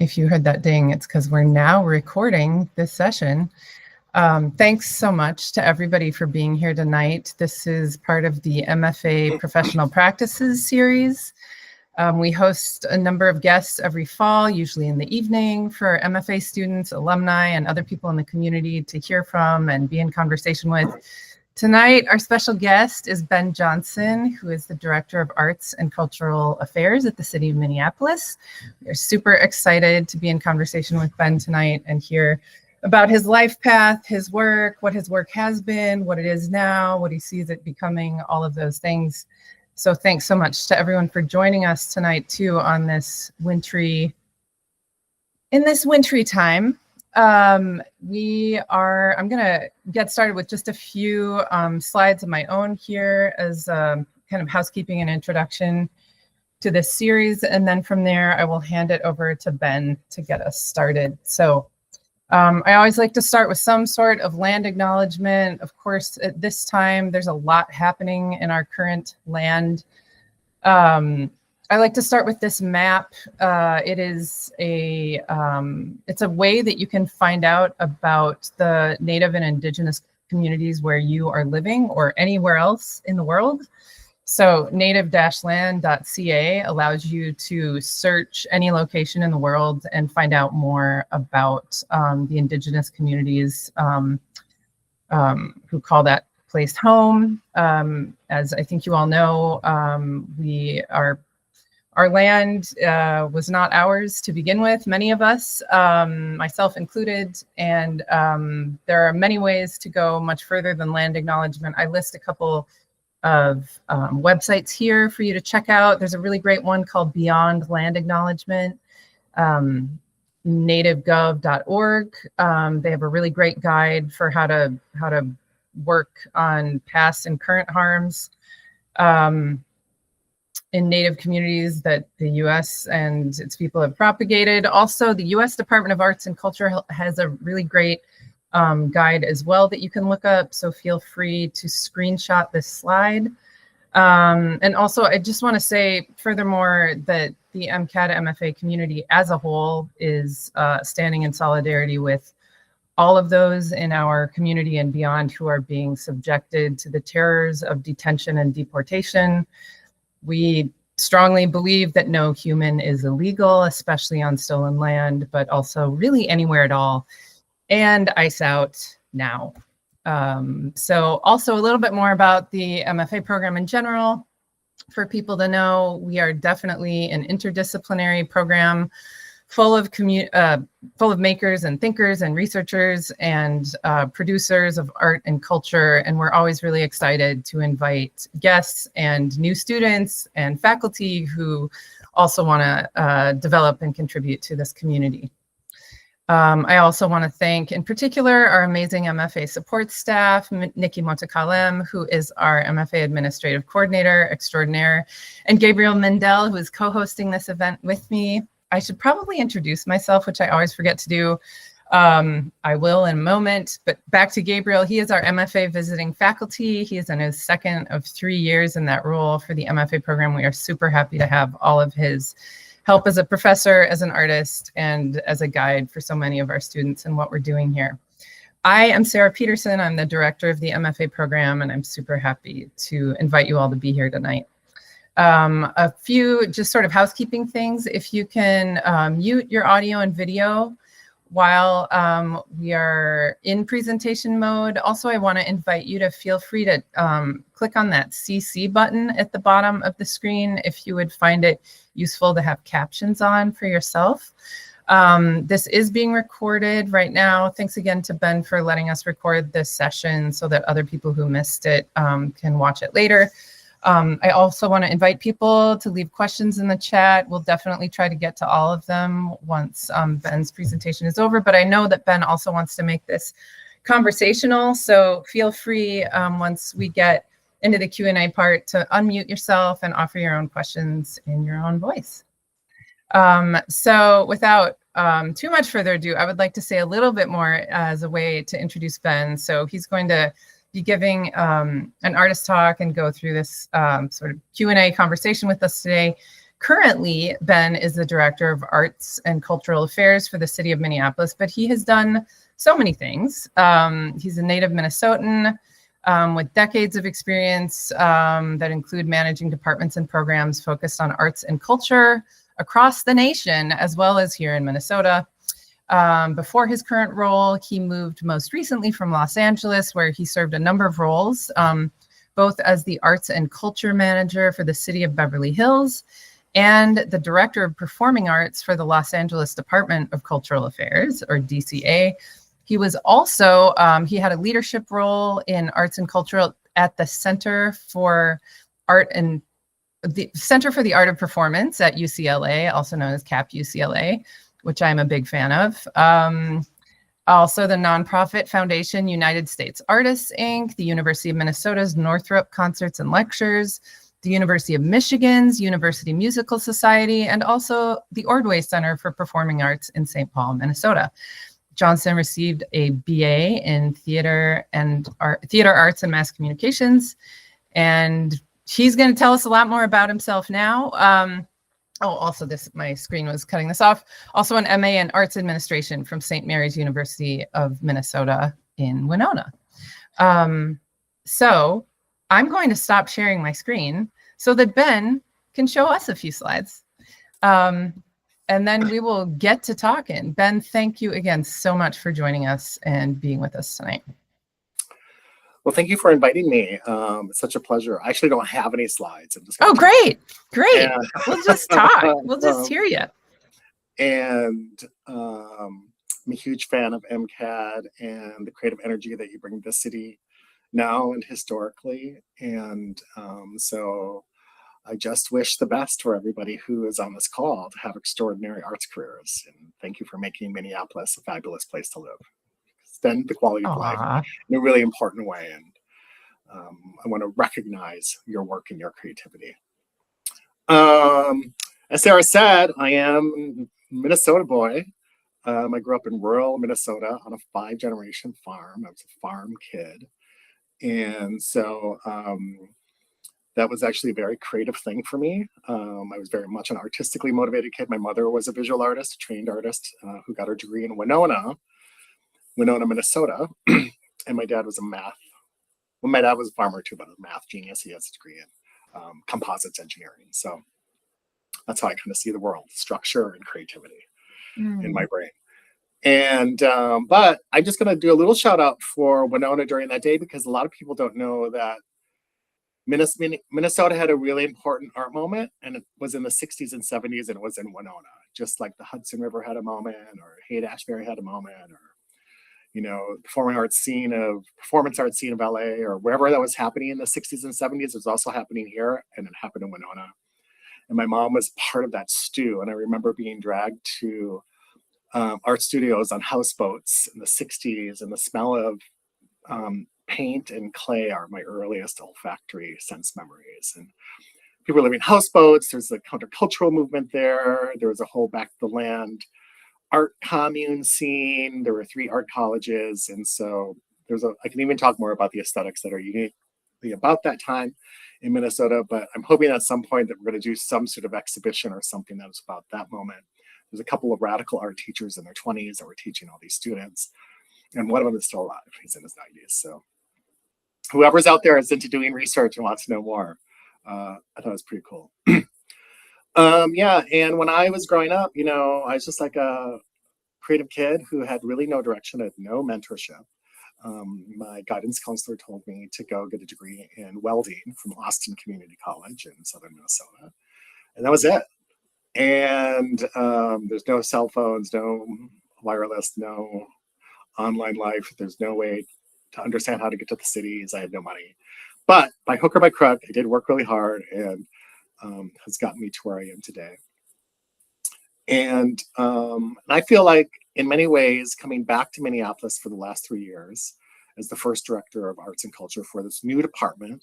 If you heard that ding, it's because we're now recording this session. Thanks so much to everybody for being here tonight. This is part of the MFA Professional Practices series. We host a number of guests every fall, usually in the evening, for MFA students, alumni, and other people in the community to hear from and be in conversation with. Tonight, our special guest is Ben Johnson, who is the Director of Arts and Cultural Affairs at the City of Minneapolis. We're super excited to be in conversation with Ben tonight and hear about his life path, his work, what his work has been, what it is now, what he sees it becoming, all of those things. So thanks so much to everyone for joining us tonight too on this wintry time. I'm gonna get started with just a few slides of my own here as kind of housekeeping and introduction to this series. And then from there, I will hand it over to Ben to get us started. So I always like to start with some sort of land acknowledgement. Of course, at this time, there's a lot happening in our current land. I like to start with this map. It's a way that you can find out about the Native and Indigenous communities where you are living or anywhere else in the world. So native-land.ca allows you to search any location in the world and find out more about the Indigenous communities who call that place home. As I think you all know, our land was not ours to begin with, many of us, myself included, and there are many ways to go much further than land acknowledgement. I list a couple of websites here for you to check out. There's a really great one called Beyond Land Acknowledgement, nativegov.org. They have a really great guide for how to work on past and current harms in Native communities that the U.S. and its people have propagated. Also, the U.S. Department of Arts and Culture has a really great guide as well that you can look up. So feel free to screenshot this slide. And also, I just want to say, furthermore, that the MCAT MFA community as a whole is standing in solidarity with all of those in our community and beyond who are being subjected to the terrors of detention and deportation. We strongly believe that no human is illegal, especially on stolen land, but also really anywhere at all. And ICE out now. So also a little bit more about the MFA program in general. For people to know, we are definitely an interdisciplinary program full of makers and thinkers and researchers and producers of art and culture. And we're always really excited to invite guests and new students and faculty who also want to develop and contribute to this community. I also want to thank, in particular, our amazing MFA support staff, Nikki Motakalem, who is our MFA Administrative Coordinator Extraordinaire, and Gabriel Mendel, who is co-hosting this event with me. I should probably introduce myself, which I always forget to do. I will in a moment, but back to Gabriel. He is our MFA visiting faculty. He is in his second of 3 years in that role for the MFA program. We are super happy to have all of his help as a professor, as an artist, and as a guide for so many of our students and what we're doing here. I am Sarah Peterson. I'm the director of the MFA program, and I'm super happy to invite you all to be here tonight. A few just sort of housekeeping things. If you can mute your audio and video while we are in presentation mode. Also, I want to invite you to feel free to click on that CC button at the bottom of the screen if you would find it useful to have captions on for yourself. This is being recorded right now. Thanks again to Ben for letting us record this session so that other people who missed it can watch it later. I also want to invite people to leave questions in the chat. We'll definitely try to get to all of them once Ben's presentation is over, but I know that Ben also wants to make this conversational, so feel free once we get into the Q&A part to unmute yourself and offer your own questions in your own voice. So without too much further ado, I would like to say a little bit more as a way to introduce Ben. So he's going to be giving an artist talk and go through this sort of Q&A conversation with us today. Currently, Ben is the Director of Arts and Cultural Affairs for the city of Minneapolis, but he has done so many things. He's a native Minnesotan with decades of experience that include managing departments and programs focused on arts and culture across the nation, as well as here in Minnesota. Before his current role, he moved most recently from Los Angeles, where he served a number of roles, both as the Arts and Culture Manager for the city of Beverly Hills and the Director of Performing Arts for the Los Angeles Department of Cultural Affairs, or DCA. He was also, he had a leadership role in arts and culture at the Center for Art and the Center for the Art of Performance at UCLA, also known as CAP UCLA, which I'm a big fan of. Also the nonprofit foundation United States Artists, Inc., the University of Minnesota's Northrop Concerts and Lectures, the University of Michigan's University Musical Society, and also the Ordway Center for Performing Arts in St. Paul, Minnesota. Johnson received a BA in theater arts and mass communications, and he's going to tell us a lot more about himself now. Also my screen was cutting this off. Also an MA in Arts Administration from St. Mary's University of Minnesota in Winona. So I'm going to stop sharing my screen so that Ben can show us a few slides. And then we will get to talking. Ben, thank you again so much for joining us and being with us tonight. Well, thank you for inviting me. It's such a pleasure. I actually don't have any slides. I'm just great. And we'll just talk. We'll just hear you. And I'm a huge fan of MCAD and the creative energy that you bring to the city now and historically. And so I just wish the best for everybody who is on this call to have extraordinary arts careers. And thank you for making Minneapolis a fabulous place to live. Extend the quality of life in a really important way. And I want to recognize your work and your creativity. As Sarah said, I am a Minnesota boy. I grew up in rural Minnesota on a 5-generation farm. I was a farm kid. And so that was actually a very creative thing for me. I was very much an artistically motivated kid. My mother was a visual artist, a trained artist who got her degree in Winona, Minnesota. And my dad was my dad was a farmer too, but a math genius. He has a degree in composites engineering. So that's how I kind of see the world, structure and creativity in my brain. And but I'm just going to do a little shout out for Winona during that day, because a lot of people don't know that Minnesota had a really important art moment, and it was in the 60s and 70s, and it was in Winona, just like the Hudson River had a moment, or Haight-Ashbury had a moment, or performance art scene of LA, or wherever that was happening in the 60s and 70s, it was also happening here, and it happened in Winona. And my mom was part of that stew, and I remember being dragged to art studios on houseboats in the 60s, and the smell of paint and clay are my earliest olfactory sense memories. And people were living in houseboats. There's a countercultural movement there. There was a whole back to the land art commune scene. There were 3 art colleges. And so I can even talk more about the aesthetics that are uniquely about that time in Minnesota, but I'm hoping at some point that we're going to do some sort of exhibition or something that was about that moment. There's a couple of radical art teachers in their 20s that were teaching all these students. And one of them is still alive. He's in his 90s. So whoever's out there is into doing research and wants to know more, I thought it was pretty cool. Yeah, and when I was growing up, I was just like a creative kid who had really no direction, had no mentorship. My guidance counselor told me to go get a degree in welding from Austin Community College in southern Minnesota. And that was it. And there's no cell phones, no wireless, no online life. There's no way to understand how to get to the cities. I had no money. But by hook or by crook, I did work really hard, and has gotten me to where I am today. And I feel like in many ways, coming back to Minneapolis for the last 3 years as the first director of arts and culture for this new department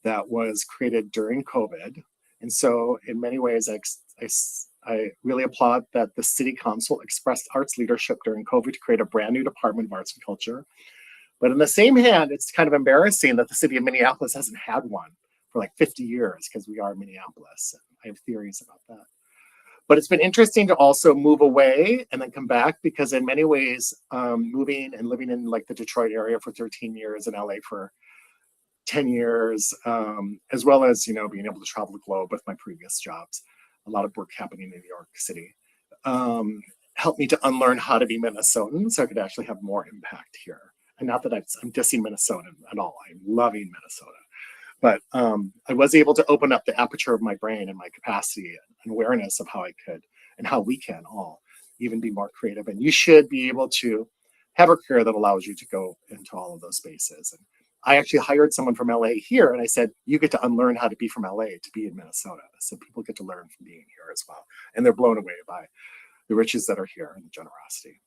that was created during COVID. And so in many ways, I really applaud that the city council expressed arts leadership during COVID to create a brand new department of arts and culture. But in the same hand, it's kind of embarrassing that the city of Minneapolis hasn't had one for like 50 years because we are Minneapolis. I have theories about that. But it's been interesting to also move away and then come back, because in many ways, moving and living in like the Detroit area for 13 years and LA for 10 years, as well as, you know, being able to travel the globe with my previous jobs, a lot of work happening in New York City, helped me to unlearn how to be Minnesotan so I could actually have more impact here. And not that I'm dissing Minnesota at all. I'm loving Minnesota. But I was able to open up the aperture of my brain and my capacity and awareness of how I could and how we can all even be more creative. And you should be able to have a career that allows you to go into all of those spaces. And I actually hired someone from LA here, and I said, you get to unlearn how to be from LA to be in Minnesota. So people get to learn from being here as well. And they're blown away by the riches that are here and the generosity.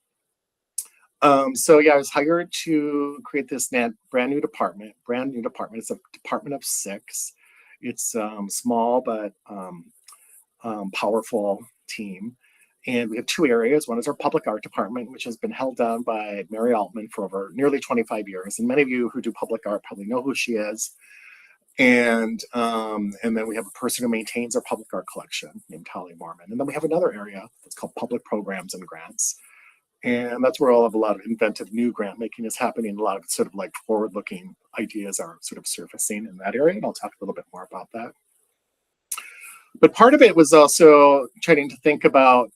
So yeah, I was hired to create this brand new department. It's a department of 6. It's small but powerful team. And we have 2 areas. One is our public art department, which has been held down by Mary Altman for over nearly 25 years. And many of you who do public art probably know who she is. And then we have a person who maintains our public art collection named Holly Mormon. And then we have another area that's called public programs and grants. And that's where all of a lot of inventive new grant making is happening. A lot of sort of like forward-looking ideas are sort of surfacing in that area. And I'll talk a little bit more about that. But part of it was also trying to think about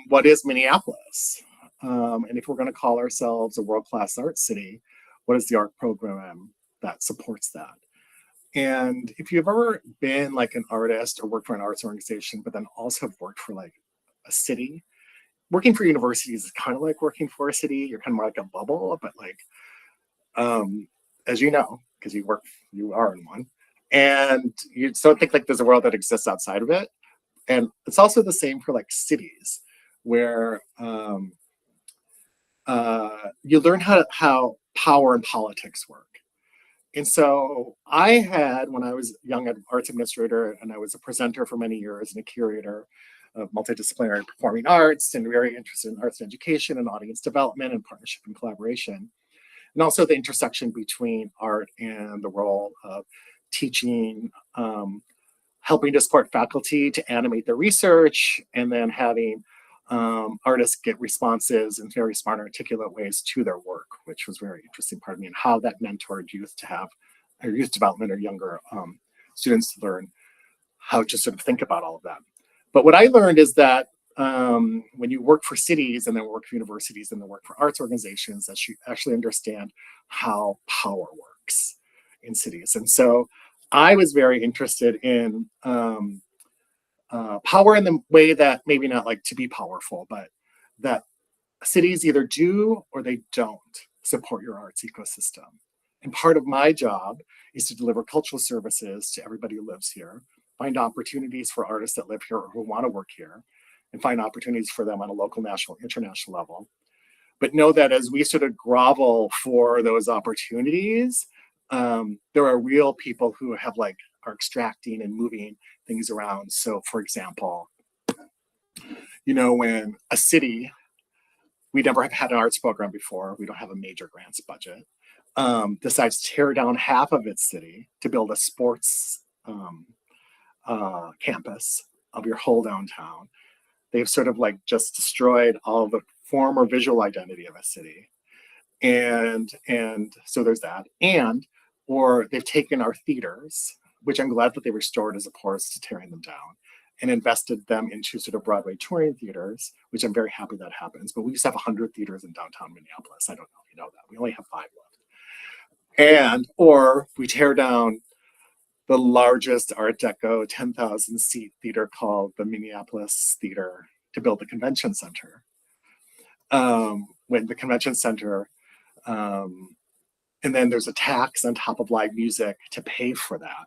what is Minneapolis? And if we're going to call ourselves a world-class art city, what is the art program that supports that? And if you've ever been like an artist or worked for an arts organization, but then also have worked for like a city, working for universities is kind of like working for a city. You're kind of more like a bubble, but like, as you know, because you are in one, and you don't think like there's a world that exists outside of it. And it's also the same for like cities, where you learn how power and politics work. And so I had, when I was young, an arts administrator, and I was a presenter for many years and a curator of multidisciplinary performing arts, and very interested in arts and education and audience development and partnership and collaboration. And also the intersection between art and the role of teaching, helping to support faculty to animate their research, and then having artists get responses in very smart, articulate ways to their work, which was a very interesting part of me, and how that mentored youth to have, or youth development or younger students to learn how to sort of think about all of that. But what I learned is that when you work for cities and then work for universities and then work for arts organizations, that you actually understand how power works in cities. And so I was very interested in power in the way that maybe not like to be powerful, but that cities either do or they don't support your arts ecosystem. And part of my job is to deliver cultural services to everybody who lives here, find opportunities for artists that live here or who want to work here, and find opportunities for them on a local, national, international level. But know that as we sort of grovel for those opportunities, there are real people who have like are extracting and moving things around. So for example, you know, when a city, we never have had an arts program before, we don't have a major grants budget, decides to tear down half of its city to build a sports campus of your whole downtown. They've sort of like just destroyed all the form or visual identity of a city. And so there's that. Or they've taken our theaters, which I'm glad that they restored as opposed to tearing them down, and invested them into sort of Broadway touring theaters, which I'm very happy that happens. But we used to have 100 theaters in downtown Minneapolis. I don't know if you know that. We only have 5 left. Or we tear down the largest Art Deco 10,000 seat theater called the Minneapolis Theater to build the convention center. When the convention center, and then there's a tax on top of live music to pay for that,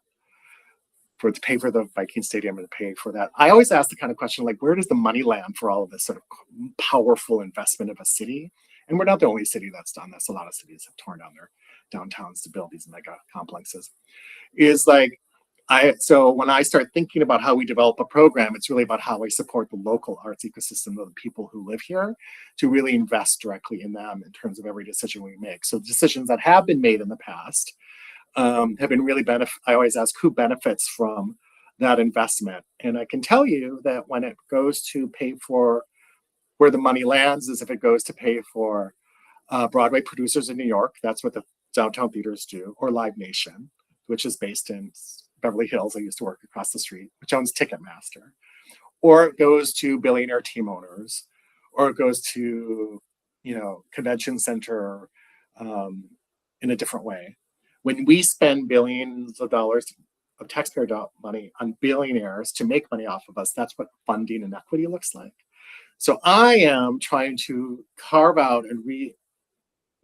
to pay for the Viking Stadium and to pay for that. I always ask the kind of question, like, where does the money land for all of this sort of powerful investment of a city? And we're not the only city that's done this. A lot of cities have torn down their downtowns to build these mega complexes. Is like, so when I start thinking about how we develop a program, it's really about how I support the local arts ecosystem of the people who live here to really invest directly in them in terms of every decision we make. So decisions that have been made in the past have been really I always ask who benefits from that investment. And I can tell you that when it goes to pay for, where the money lands is if it goes to pay for Broadway producers in New York, that's what the downtown theaters do, or Live Nation, which is based in Beverly Hills. I used to work across the street, which owns Ticketmaster. Or it goes to billionaire team owners, or it goes to, convention center in a different way. When we spend billions of dollars of taxpayer money on billionaires to make money off of us, that's what funding inequity looks like. So I am trying to carve out and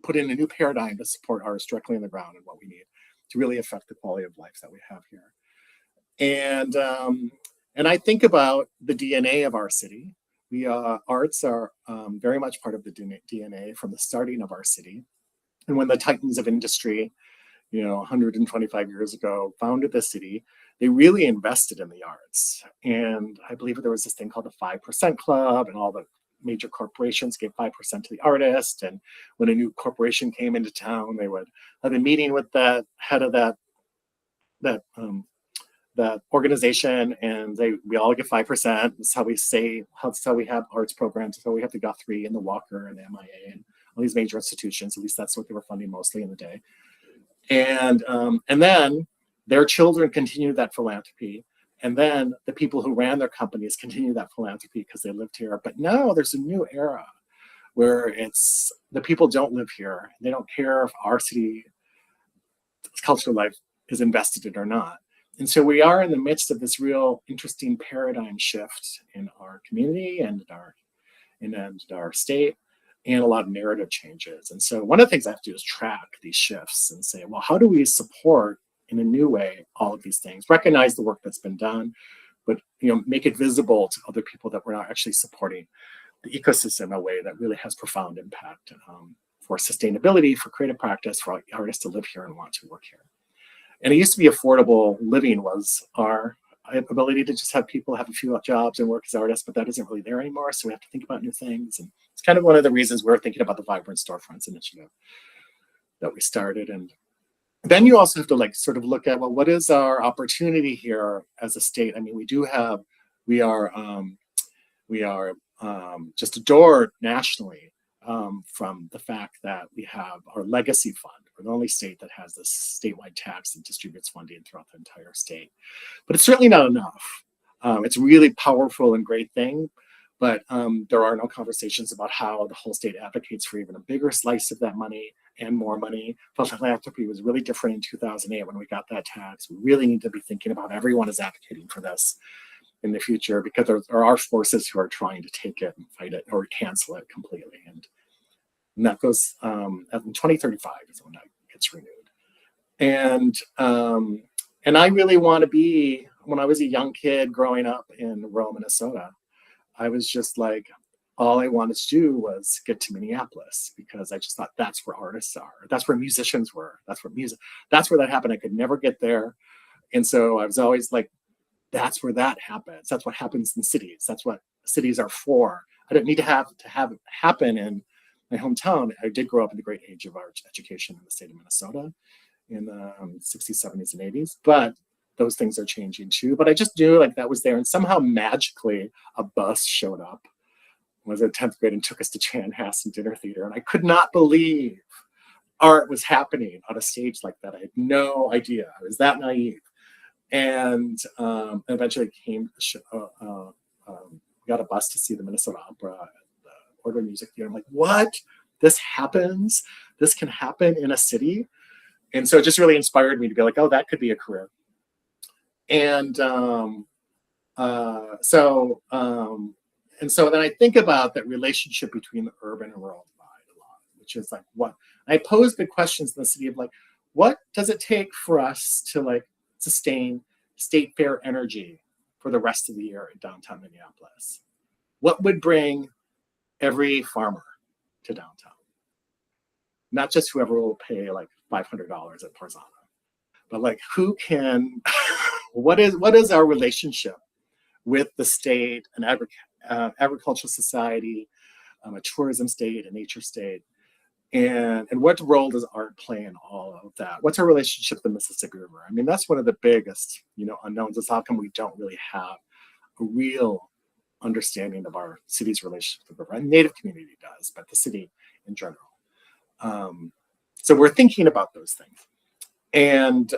put in a new paradigm to support artists directly on the ground and what we need to really affect the quality of life that we have here. And I think about the DNA of our city. Arts are very much part of the DNA from the starting of our city. And when the titans of industry, 125 years ago, founded the city, they really invested in the arts. And I believe there was this thing called the 5% Club, and all the major corporations gave 5% to the artist. And when a new corporation came into town, they would have a meeting with the head of that organization, and we all get 5%. That's how we have arts programs. So we have the Guthrie and the Walker and the MIA and all these major institutions. At least that's what they were funding mostly in the day. And then their children continue that philanthropy. And then the people who ran their companies continue that philanthropy because they lived here. But now there's a new era where it's the people don't live here. They don't care if our city cultural life is invested in or not. And so we are in the midst of this real interesting paradigm shift in our community and our state, and a lot of narrative changes. And so one of the things I have to do is track these shifts and say, well, how do we support in a new way all of these things? Recognize the work that's been done, but make it visible to other people that we're not actually supporting the ecosystem in a way that really has profound impact for sustainability, for creative practice, for artists to live here and want to work here. And it used to be affordable living was our ability to just have people have a few jobs and work as artists, but that isn't really there anymore. So we have to think about new things. And it's kind of one of the reasons we're thinking about the Vibrant Storefronts initiative that we started. And then you also have to sort of look at, well, what is our opportunity here as a state? I mean, we are just adored nationally from the fact that we have our legacy fund. We're the only state that has this statewide tax that distributes funding throughout the entire state. But it's certainly not enough. It's a really powerful and great thing, but there are no conversations about how the whole state advocates for even a bigger slice of that money and more money. Philanthropy was really different in 2008 when we got that tax. We really need to be thinking about everyone is advocating for this in the future, because there are forces who are trying to take it and fight it or cancel it completely. And that goes in 2035 is when that gets renewed. And I really want to be, when I was a young kid growing up in rural Minnesota, I was just like, all I wanted to do was get to Minneapolis, because I just thought that's where artists are. That's where musicians were. That's where that happened. I could never get there. And so I was always like, that's where that happens. That's what happens in cities. That's what cities are for. I don't need to have it happen in my hometown. I did grow up in the great age of art education in the state of Minnesota in the 60s, 70s, and 80s. But those things are changing too. But I just knew that was there. And somehow magically a bus showed up. I was in 10th grade and took us to Chanhassen Dinner Theater. And I could not believe art was happening on a stage like that. I had no idea. I was that naive. And eventually got a bus to see the Minnesota Opera at the Order Music Theater. I'm like, what? This happens? This can happen in a city? And so it just really inspired me to be like, oh, that could be a career. And so then I think about that relationship between the urban and rural divide a lot, which is what I pose big questions in the city of what does it take for us to sustain state fair energy for the rest of the year in downtown Minneapolis? What would bring every farmer to downtown? Not just whoever will pay $500 at Parzana, but who can, what is our relationship with the state, an agricultural society, a tourism state, a nature state, And what role does art play in all of that? What's our relationship to the Mississippi River? I mean, that's one of the biggest, unknowns, is how come we don't really have a real understanding of our city's relationship to the river. And Native community does, but the city in general. So we're thinking about those things. And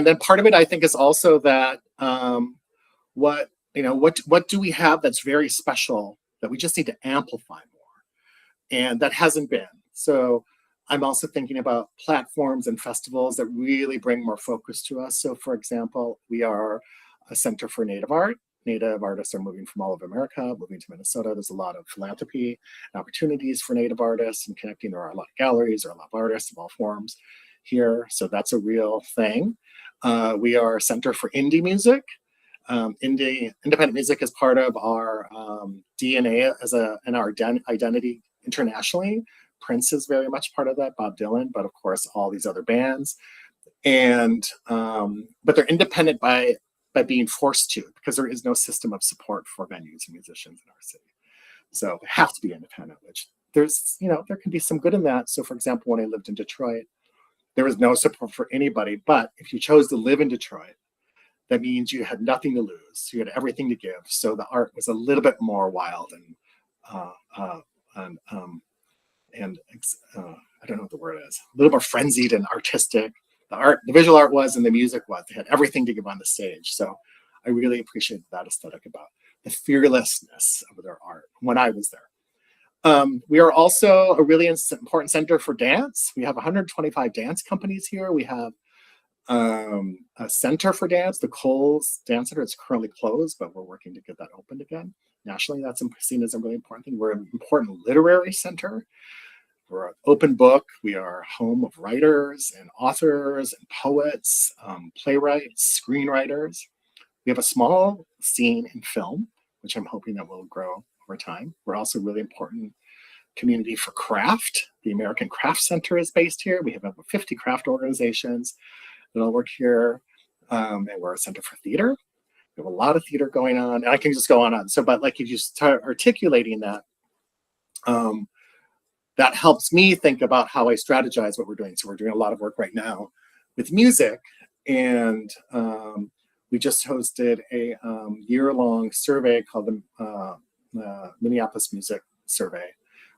then part of it, I think, is also that what do we have that's very special that we just need to amplify more, and that hasn't been. So I'm also thinking about platforms and festivals that really bring more focus to us. So for example, we are a center for Native art. Native artists are moving from all over America, moving to Minnesota. There's a lot of philanthropy and opportunities for Native artists and connecting. There are a lot of galleries, there are a lot of artists of all forms here. So that's a real thing. We are a center for indie music. Independent music is part of our DNA and our identity internationally. Prince is very much part of that, Bob Dylan, but of course all these other bands. And but they're independent by being forced to, because there is no system of support for venues and musicians in our city. So they have to be independent, which there's, there can be some good in that. So for example, when I lived in Detroit, there was no support for anybody, but if you chose to live in Detroit, that means you had nothing to lose. You had everything to give. So the art was a little bit more wild and I don't know what the word is, a little more frenzied and artistic. The visual art was, and the music was. They had everything to give on the stage. So I really appreciate that aesthetic about the fearlessness of their art when I was there. We are also a really important center for dance. We have 125 dance companies here. We have a center for dance, the Coles Dance Center. It's currently closed, but we're working to get that opened again. Nationally, that's seen as a really important thing. We're an important literary center. We're an open book. We are home of writers and authors and poets, playwrights, screenwriters. We have a small scene in film, which I'm hoping that will grow over time. We're also a really important community for craft. The American Craft Center is based here. We have over 50 craft organizations that all work here. And we're a center for theater. We have a lot of theater going on. And I can just go on. So, but like if you start articulating that, that helps me think about how I strategize what we're doing. So we're doing a lot of work right now with music. And we just hosted a year-long survey called the Minneapolis Music Survey,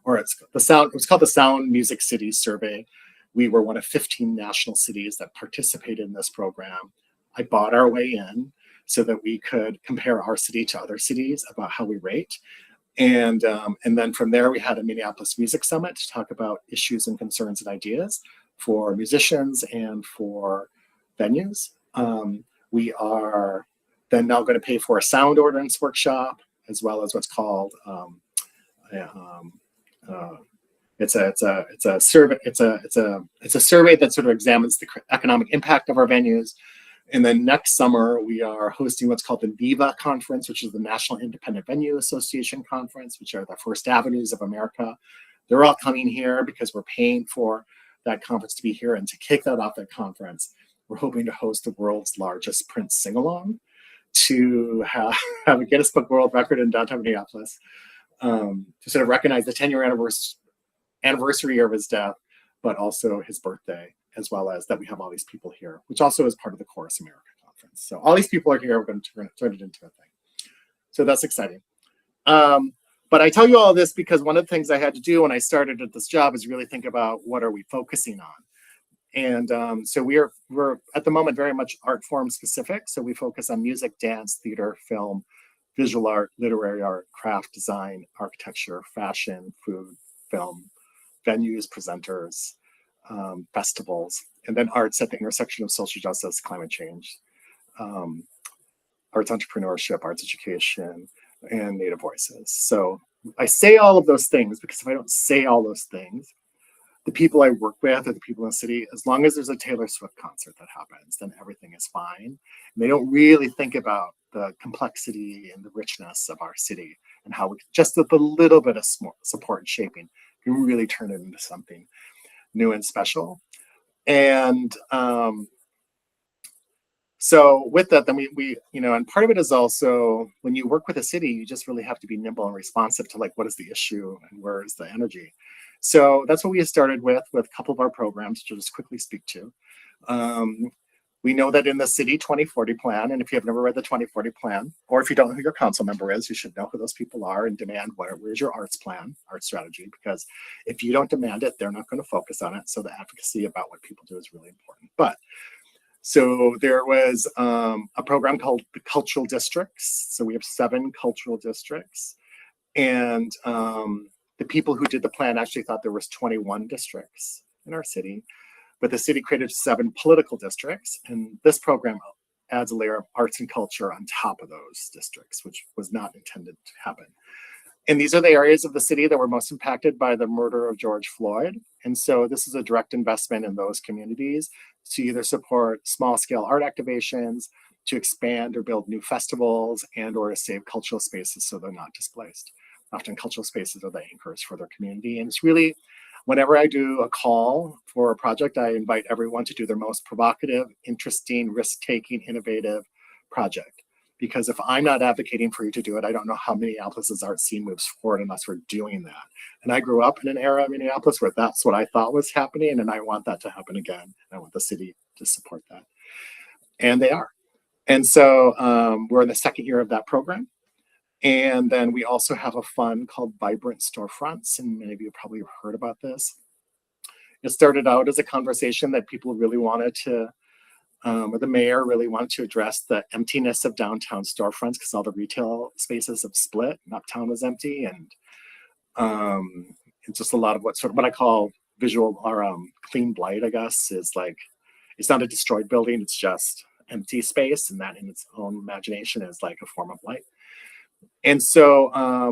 or it was called the Sound Music Cities Survey. We were one of 15 national cities that participated in this program. I bought our way in so that we could compare our city to other cities about how we rate. And then from there, we had a Minneapolis Music Summit to talk about issues and concerns and ideas for musicians and for venues. We are then now going to pay for a sound ordinance workshop, as well as what's called it's a survey that sort of examines the economic impact of our venues. And then next summer, we are hosting what's called the NIVA Conference, which is the National Independent Venue Association Conference, which are the First Avenues of America. They're all coming here because we're paying for that conference to be here. And to kick that off, that conference, we're hoping to host the world's largest Prince sing-along, to have a Guinness Book World Record in downtown Minneapolis, to sort of recognize the 10-year anniversary of his death, but also his birthday, as well as that we have all these people here, which also is part of the Chorus America Conference. So all these people are here. We're going to turn it into a thing. So that's exciting. But I tell you all this because one of the things I had to do when I started at this job is really think about what are we focusing on. And so we're at the moment very much art form specific. So we focus on music, dance, theater, film, visual art, literary art, craft, design, architecture, fashion, food, film, venues, presenters, festivals, and then arts at the intersection of social justice, climate change, arts entrepreneurship, arts education, and Native voices. So I say all of those things because if I don't say all those things, the people I work with or the people in the city, as long as there's a Taylor Swift concert that happens, then everything is fine. And they don't really think about the complexity and the richness of our city and how we, just with a little bit of support and shaping, can really turn it into something new and special. And So with that, then we and part of it is also when you work with a city, you just really have to be nimble and responsive to like what is the issue and where is the energy. So that's what we started with a couple of our programs to just quickly speak to. We know that in the city 2040 plan, and if you have never read the 2040 plan, or if you don't know who your council member is, you should know who those people are and demand where's your arts plan, art strategy, because if you don't demand it, they're not going to focus on it. So the advocacy about what people do is really important. But so there was a program called the cultural districts. So we have 7 cultural districts, and the people who did the plan actually thought there was 21 districts in our city, but the city created 7 political districts, and this program adds a layer of arts and culture on top of those districts, which was not intended to happen. And these are the areas of the city that were most impacted by the murder of George Floyd. And so this is a direct investment in those communities to either support small scale art activations, to expand or build new festivals, and or to save cultural spaces so they're not displaced. Often cultural spaces are the anchors for their community. And it's really, whenever I do a call for a project, I invite everyone to do their most provocative, interesting, risk-taking, innovative project. Because if I'm not advocating for you to do it, I don't know how Minneapolis's art scene moves forward unless we're doing that. And I grew up in an era of Minneapolis where that's what I thought was happening, and I want that to happen again. I want the city to support that. And they are. And so we're in the 2nd year of that program. And then we also have a fund called Vibrant Storefronts, and many of you probably have heard about this. It started out as a conversation that people really wanted to, or the mayor really wanted to address the emptiness of downtown storefronts because all the retail spaces have split and uptown was empty, and it's just a lot of what I call visual or clean blight, I guess, is like, it's not a destroyed building, it's just empty space, and that in its own imagination is like a form of light. And so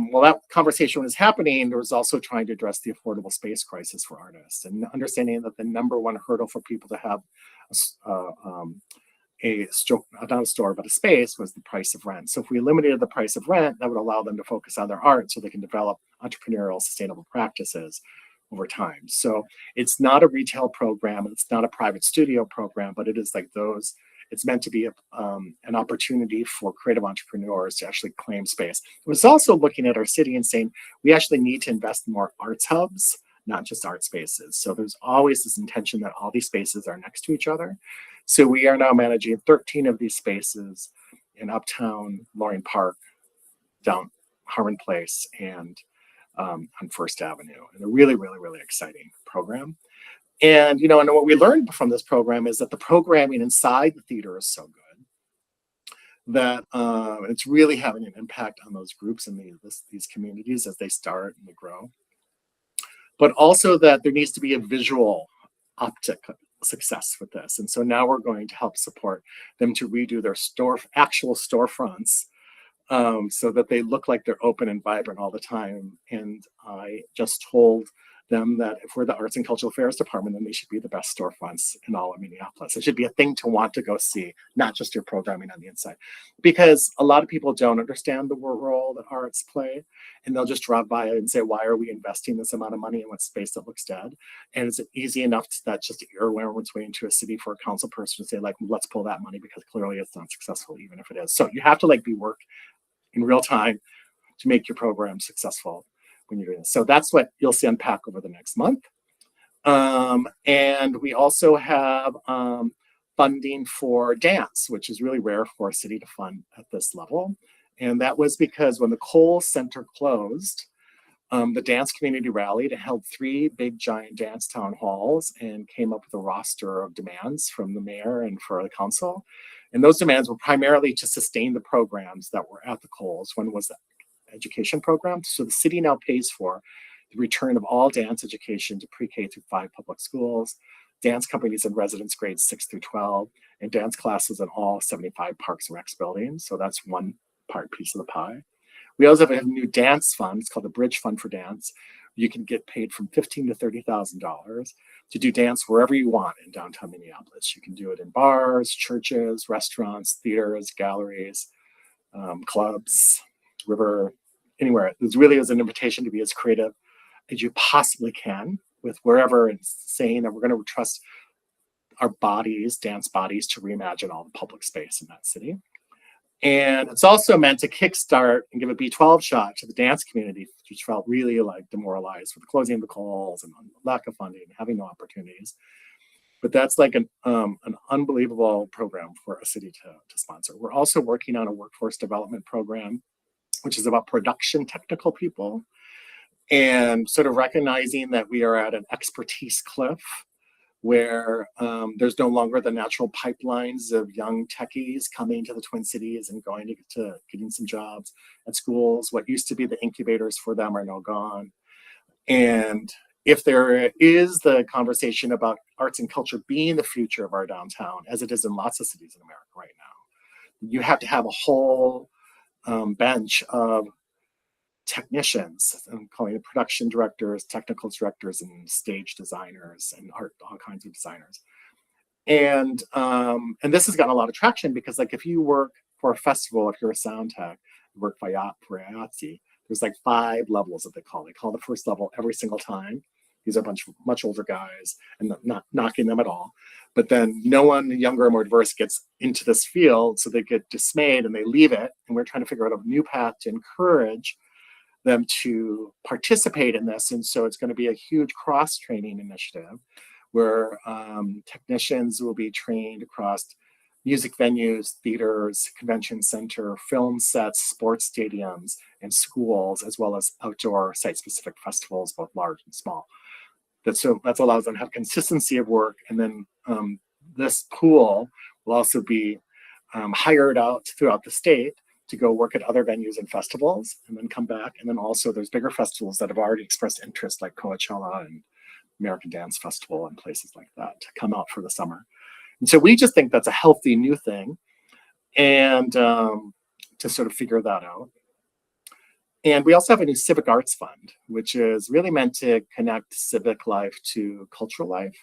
while that conversation was happening, there was also trying to address the affordable space crisis for artists and understanding that the number one hurdle for people to have not a store, but a space was the price of rent. So if we eliminated the price of rent, that would allow them to focus on their art so they can develop entrepreneurial sustainable practices over time. So it's not a retail program, it's not a private studio program, but it is like those, it's meant to be an opportunity for creative entrepreneurs to actually claim space. It was also looking at our city and saying, we actually need to invest in more arts hubs, not just art spaces. So there's always this intention that all these spaces are next to each other. So we are now managing 13 of these spaces in Uptown, Loring Park, down Harmon Place, and on First Avenue. And a really, really, really exciting program. And, and what we learned from this program is that the programming inside the theater is so good that it's really having an impact on those groups and these communities as they start and they grow. But also that there needs to be a visual optic success with this. And so now we're going to help support them to redo their actual storefronts so that they look like they're open and vibrant all the time. And I just told them that if we're the Arts and Cultural Affairs Department, then they should be the best storefronts in all of Minneapolis. It should be a thing to want to go see, not just your programming on the inside. Because a lot of people don't understand the role that arts play, and they'll just drop by and say, why are we investing this amount of money in what space that looks dead? And it's easy enough that just earworm its way into a city for a council person to say, like, let's pull that money because clearly it's not successful, even if it is. So you have to be work in real time to make your program successful when you're doing this. So that's what you'll see unpack over the next month. And we also have funding for dance, which is really rare for a city to fund at this level. And that was because when the Cole Center closed, the dance community rallied and held 3 big giant dance town halls and came up with a roster of demands from the mayor and for the council. And those demands were primarily to sustain the programs that were at the Coles. One was the education program. So the city now pays for the return of all dance education to pre-K through 5 public schools, dance companies in residence grades 6 through 12, and dance classes in all 75 Parks and Recs buildings. So that's one piece of the pie. We also have a new dance fund. It's called the Bridge Fund for Dance. You can get paid from $15,000 to $30,000 to do dance wherever you want in downtown Minneapolis. You can do it in bars, churches, restaurants, theaters, galleries, clubs, river, anywhere. This really is an invitation to be as creative as you possibly can with wherever, and saying that we're going to trust our bodies, dance bodies, to reimagine all the public space in that city. And it's also meant to kickstart and give a B12 shot to the dance community, which felt really like demoralized with the closing of the calls and lack of funding, having no opportunities. But that's like an unbelievable program for a city to sponsor. We're also working on a workforce development program, which is about production technical people, and sort of recognizing that we are at an expertise cliff where there's no longer the natural pipelines of young techies coming to the Twin Cities and going to getting some jobs at schools. What used to be the incubators for them are now gone. And if there is the conversation about arts and culture being the future of our downtown, as it is in lots of cities in America right now, you have to have a whole bench of technicians. I'm calling it production directors, technical directors, and stage designers, and all kinds of designers. And this has gotten a lot of traction because, like, if you work for a festival, if you're a sound tech, you work for IATSE, there's like 5 levels that they call. They call the first level every single time. These are a bunch of much older guys, and not knocking them at all. But then no one younger or more diverse gets into this field, so they get dismayed and they leave it. And we're trying to figure out a new path to encourage them to participate in this. And so it's going to be a huge cross-training initiative where technicians will be trained across music venues, theaters, convention center, film sets, sports stadiums, and schools, as well as outdoor site-specific festivals, both large and small. That allows them to have consistency of work. And then this pool will also be hired out throughout the state to go work at other venues and festivals and then come back. And then also there's bigger festivals that have already expressed interest, like Coachella and American Dance Festival and places like that, to come out for the summer. And so we just think that's a healthy new thing, and to sort of figure that out. And we also have a new civic arts fund, which is really meant to connect civic life to cultural life.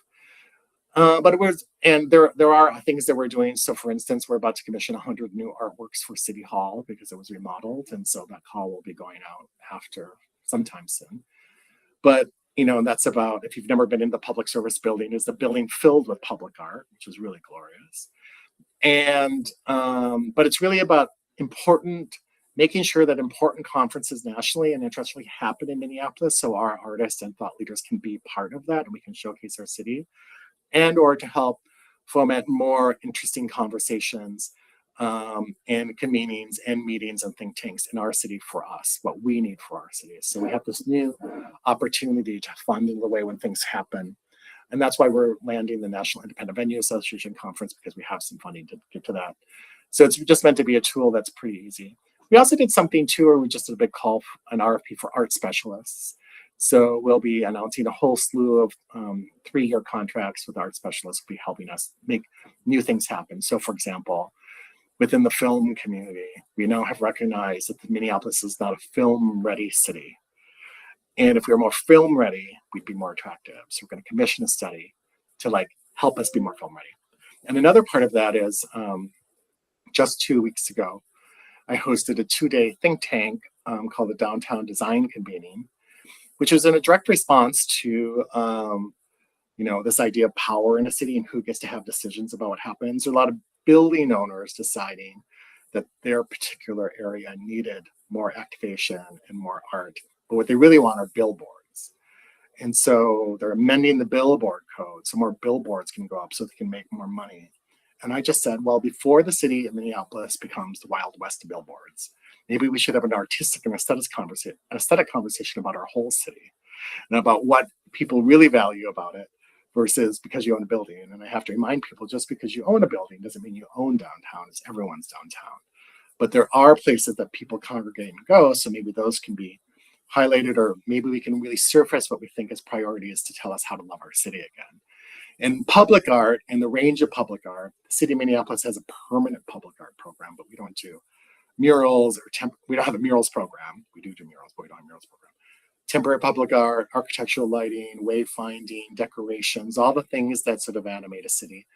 But there are things that we're doing. So for instance, we're about to commission 100 new artworks for City Hall because it was remodeled. And so that call will be going out after sometime soon. But, that's about, if you've never been in the public service building, is the building filled with public art, which is really glorious. And, but it's really about making sure that important conferences nationally and internationally happen in Minneapolis, so our artists and thought leaders can be part of that and we can showcase our city, and or to help foment more interesting conversations and convenings and meetings and think tanks in our city for us, what we need for our city. So we have this new opportunity to fund in the way when things happen. And that's why we're landing the National Independent Venue Association Conference, because we have some funding to get to that. So it's just meant to be a tool that's pretty easy. We also did something too, where we just did a big call, an RFP for art specialists. So we'll be announcing a whole slew of 3-year contracts with art specialists who will be helping us make new things happen. So for example, within the film community, we now have recognized that Minneapolis is not a film-ready city. And if we were more film-ready, we'd be more attractive. So we're going to commission a study to help us be more film-ready. And another part of that is just 2 weeks ago, I hosted a 2-day think tank called the Downtown Design Convening, which was in a direct response to this idea of power in a city and who gets to have decisions about what happens. There are a lot of building owners deciding that their particular area needed more activation and more art, but what they really want are billboards. And so they're amending the billboard code so more billboards can go up so they can make more money. And I just said, well, before the city of Minneapolis becomes the Wild West of billboards, maybe we should have an artistic and aesthetic conversation about our whole city and about what people really value about it versus because you own a building. And I have to remind people, just because you own a building doesn't mean you own downtown. It's everyone's downtown. But there are places that people congregate and go, so maybe those can be highlighted, or maybe we can really surface what we think is priorities to tell us how to love our city again. And public art and the range of public art, the city of Minneapolis has a permanent public art program, but we don't do murals we don't have a murals program. We do murals, but we don't have a murals program. Temporary public art, architectural lighting, wayfinding, decorations, all the things that sort of animate a city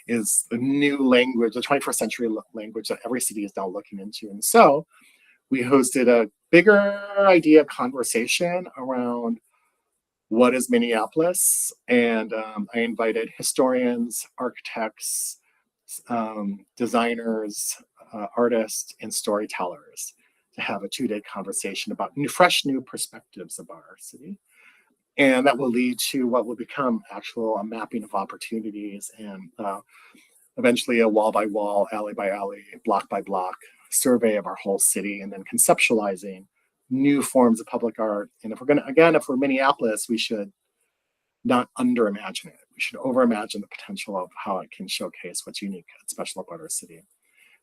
is the new language, the 21st century language that every city is now looking into. And so we hosted a bigger idea conversation around what is Minneapolis? And I invited historians, architects, designers, artists, and storytellers to have a 2-day conversation about fresh new perspectives about our city. And that will lead to what will become a mapping of opportunities and eventually a wall by wall, alley by alley, block by block survey of our whole city, and then conceptualizing new forms of public art. And if we're Minneapolis, we should not under imagine it. We should over imagine the potential of how it can showcase what's unique and special about our city.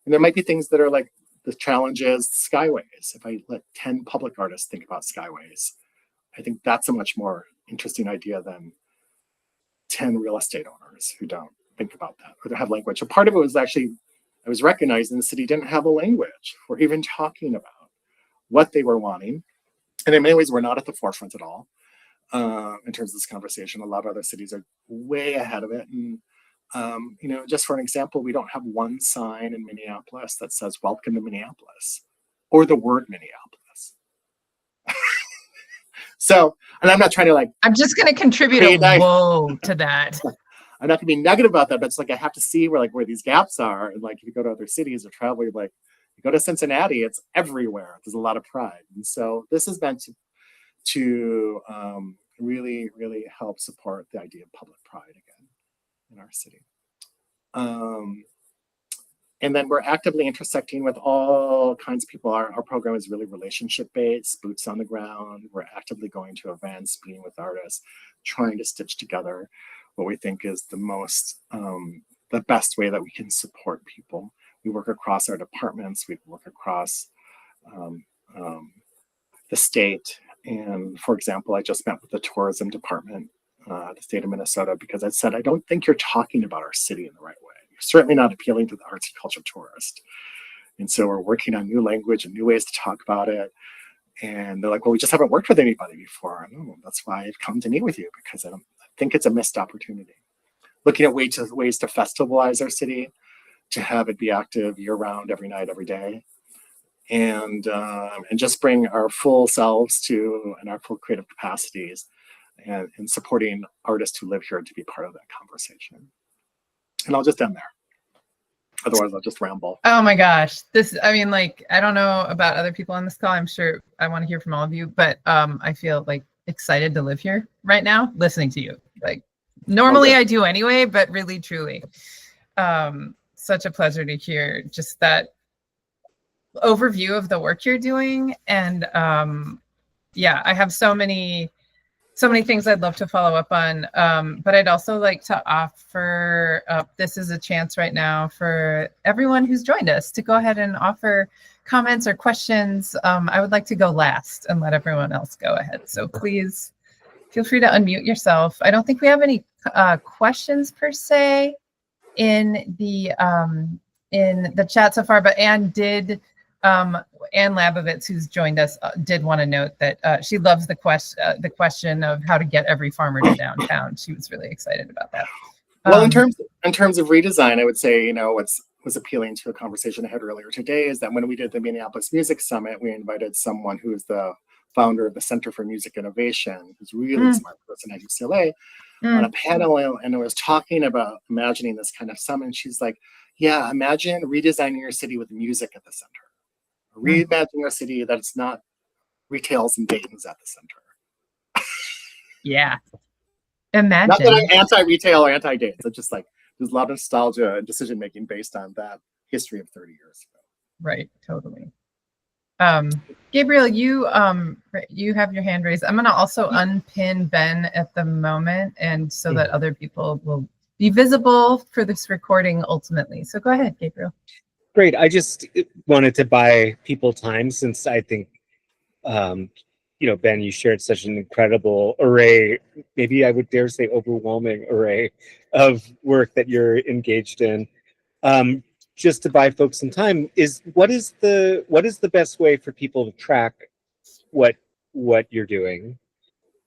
And there might be things that are like the challenge is skyways. If I let 10 public artists think about skyways, I think that's a much more interesting idea than 10 real estate owners who don't think about that or don't have language. A part of it was actually, I was recognizing the city didn't have a language for even talking about what they were wanting. And in many ways, we're not at the forefront at all in terms of this conversation. A lot of other cities are way ahead of it. And, just for an example, we don't have one sign in Minneapolis that says, "Welcome to Minneapolis," or the word Minneapolis. So, and I'm not trying to I'm just going to contribute a whoa to that. I'm not going to be negative about that, but it's like I have to see where these gaps are. And like if you go to other cities or travel, you go to Cincinnati, it's everywhere. There's a lot of pride. And so this is meant to really, really help support the idea of public pride again in our city. And then we're actively intersecting with all kinds of people. Our program is really relationship-based, boots on the ground. We're actively going to events, meeting with artists, trying to stitch together what we think is the best way that we can support people. We work across our departments. We work across the state. And for example, I just met with the tourism department, the state of Minnesota, because I said, I don't think you're talking about our city in the right way. You're certainly not appealing to the arts and culture tourist. And so we're working on new language and new ways to talk about it. And they're like, well, we just haven't worked with anybody before. I know, that's why I've come to meet with you, because I think it's a missed opportunity. Looking at ways to festivalize our city, to have it be active year-round, every night, every day, and just bring our full selves and our full creative capacities, and supporting artists who live here to be part of that conversation. And I'll just end there. Otherwise, I'll just ramble. Oh my gosh. I don't know about other people on this call. I'm sure I want to hear from all of you, but I feel excited to live here right now, listening to you. Normally I do anyway, but really, truly, such a pleasure to hear just that overview of the work you're doing. And I have so many things I'd love to follow up on, but I'd also like to offer up, this is a chance right now for everyone who's joined us to go ahead and offer comments or questions. I would like to go last and let everyone else go ahead. So please feel free to unmute yourself. I don't think we have any questions per se in the chat so far, but Anne Labovitz, who's joined us, did want to note that she loves the question of how to get every farmer to downtown. She was really excited about that. Well, in terms of redesign, I would say, what was appealing to a conversation I had earlier today is that when we did the Minneapolis Music Summit, we invited someone who is the founder of the Center for Music Innovation, who's really a smart person at UCLA, on a panel, and I was talking about imagining this kind of summit. And she's like, yeah, imagine redesigning your city with music at the center. Reimagining a city that it's not retails and Dayton's at the center. Yeah. Imagine. Not that I'm anti-retail or anti-Dayton's. It's just there's a lot of nostalgia and decision-making based on that history of 30 years ago. Right, totally. Gabriel, you have your hand raised. I'm going to also unpin Ben at the moment, and so that other people will be visible for this recording ultimately. So go ahead, Gabriel. Great. I just wanted to buy people time, since I think, Ben, you shared such an incredible array, maybe I would dare say overwhelming array of work that you're engaged in. Just to buy folks some time, what is the best way for people to track what you're doing,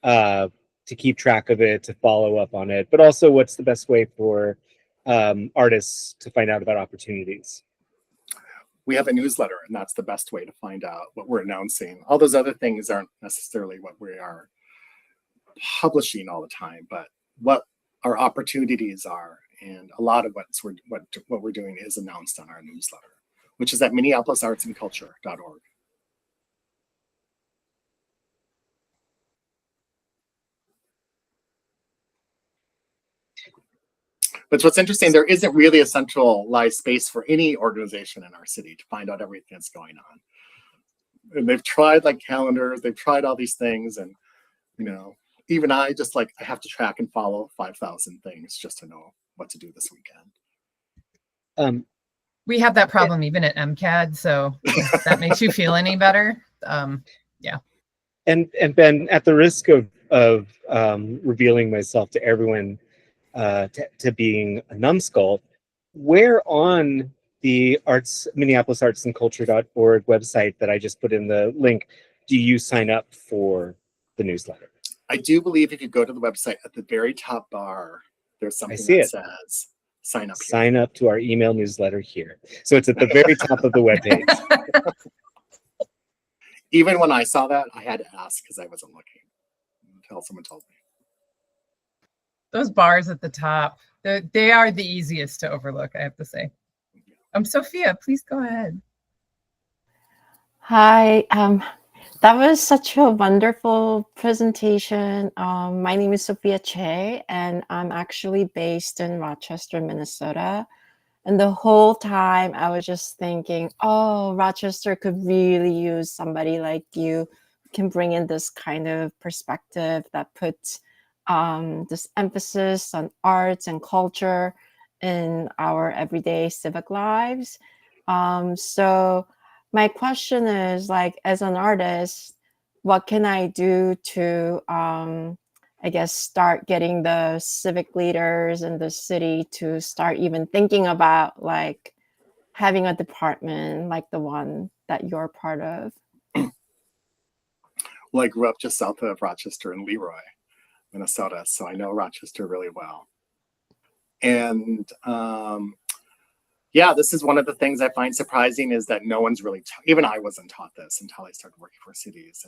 to keep track of it, to follow up on it, but also what's the best way for artists to find out about opportunities? We have a newsletter, and that's the best way to find out what we're announcing. All those other things aren't necessarily what we are publishing all the time, but what our opportunities are. And a lot of what we're doing is announced on our newsletter, which is at minneapolisartsandculture.org. But what's interesting, there isn't really a centralized space for any organization in our city to find out everything that's going on. And they've tried like calendars, they've tried all these things, and you know, even I just like I have to track and follow 5,000 things just to know what to do this weekend. We have that problem even at MCAD, so if that makes you feel any better. Yeah. And Ben, at the risk of revealing myself to everyone, to being a numbskull, where on the minneapolisartsandculture.org website that I just put in the link do you sign up for the newsletter? I do believe if you go to the website at the very top bar, there's something that says sign up here. Sign up to our email newsletter here. So it's at the very top of the webpage. Even when I saw that, I had to ask because I wasn't looking until someone told me. Those bars at the top, they are the easiest to overlook, I have to say. Sophia, please go ahead. Hi, that was such a wonderful presentation. My name is Sophia Che, and I'm actually based in Rochester, Minnesota. And the whole time I was just thinking, oh, Rochester could really use somebody like you who can bring in this kind of perspective that puts this emphasis on arts and culture in our everyday civic lives. So my question is, like, as an artist, what can I do to, I guess, start getting the civic leaders in the city to start even thinking about, like, having a department like the one that you're part of? Well, I grew up just south of Rochester in Leroy, Minnesota, so I know Rochester really well. And yeah, this is one of the things I find surprising is that no one's really, even I wasn't taught this until I started working for cities.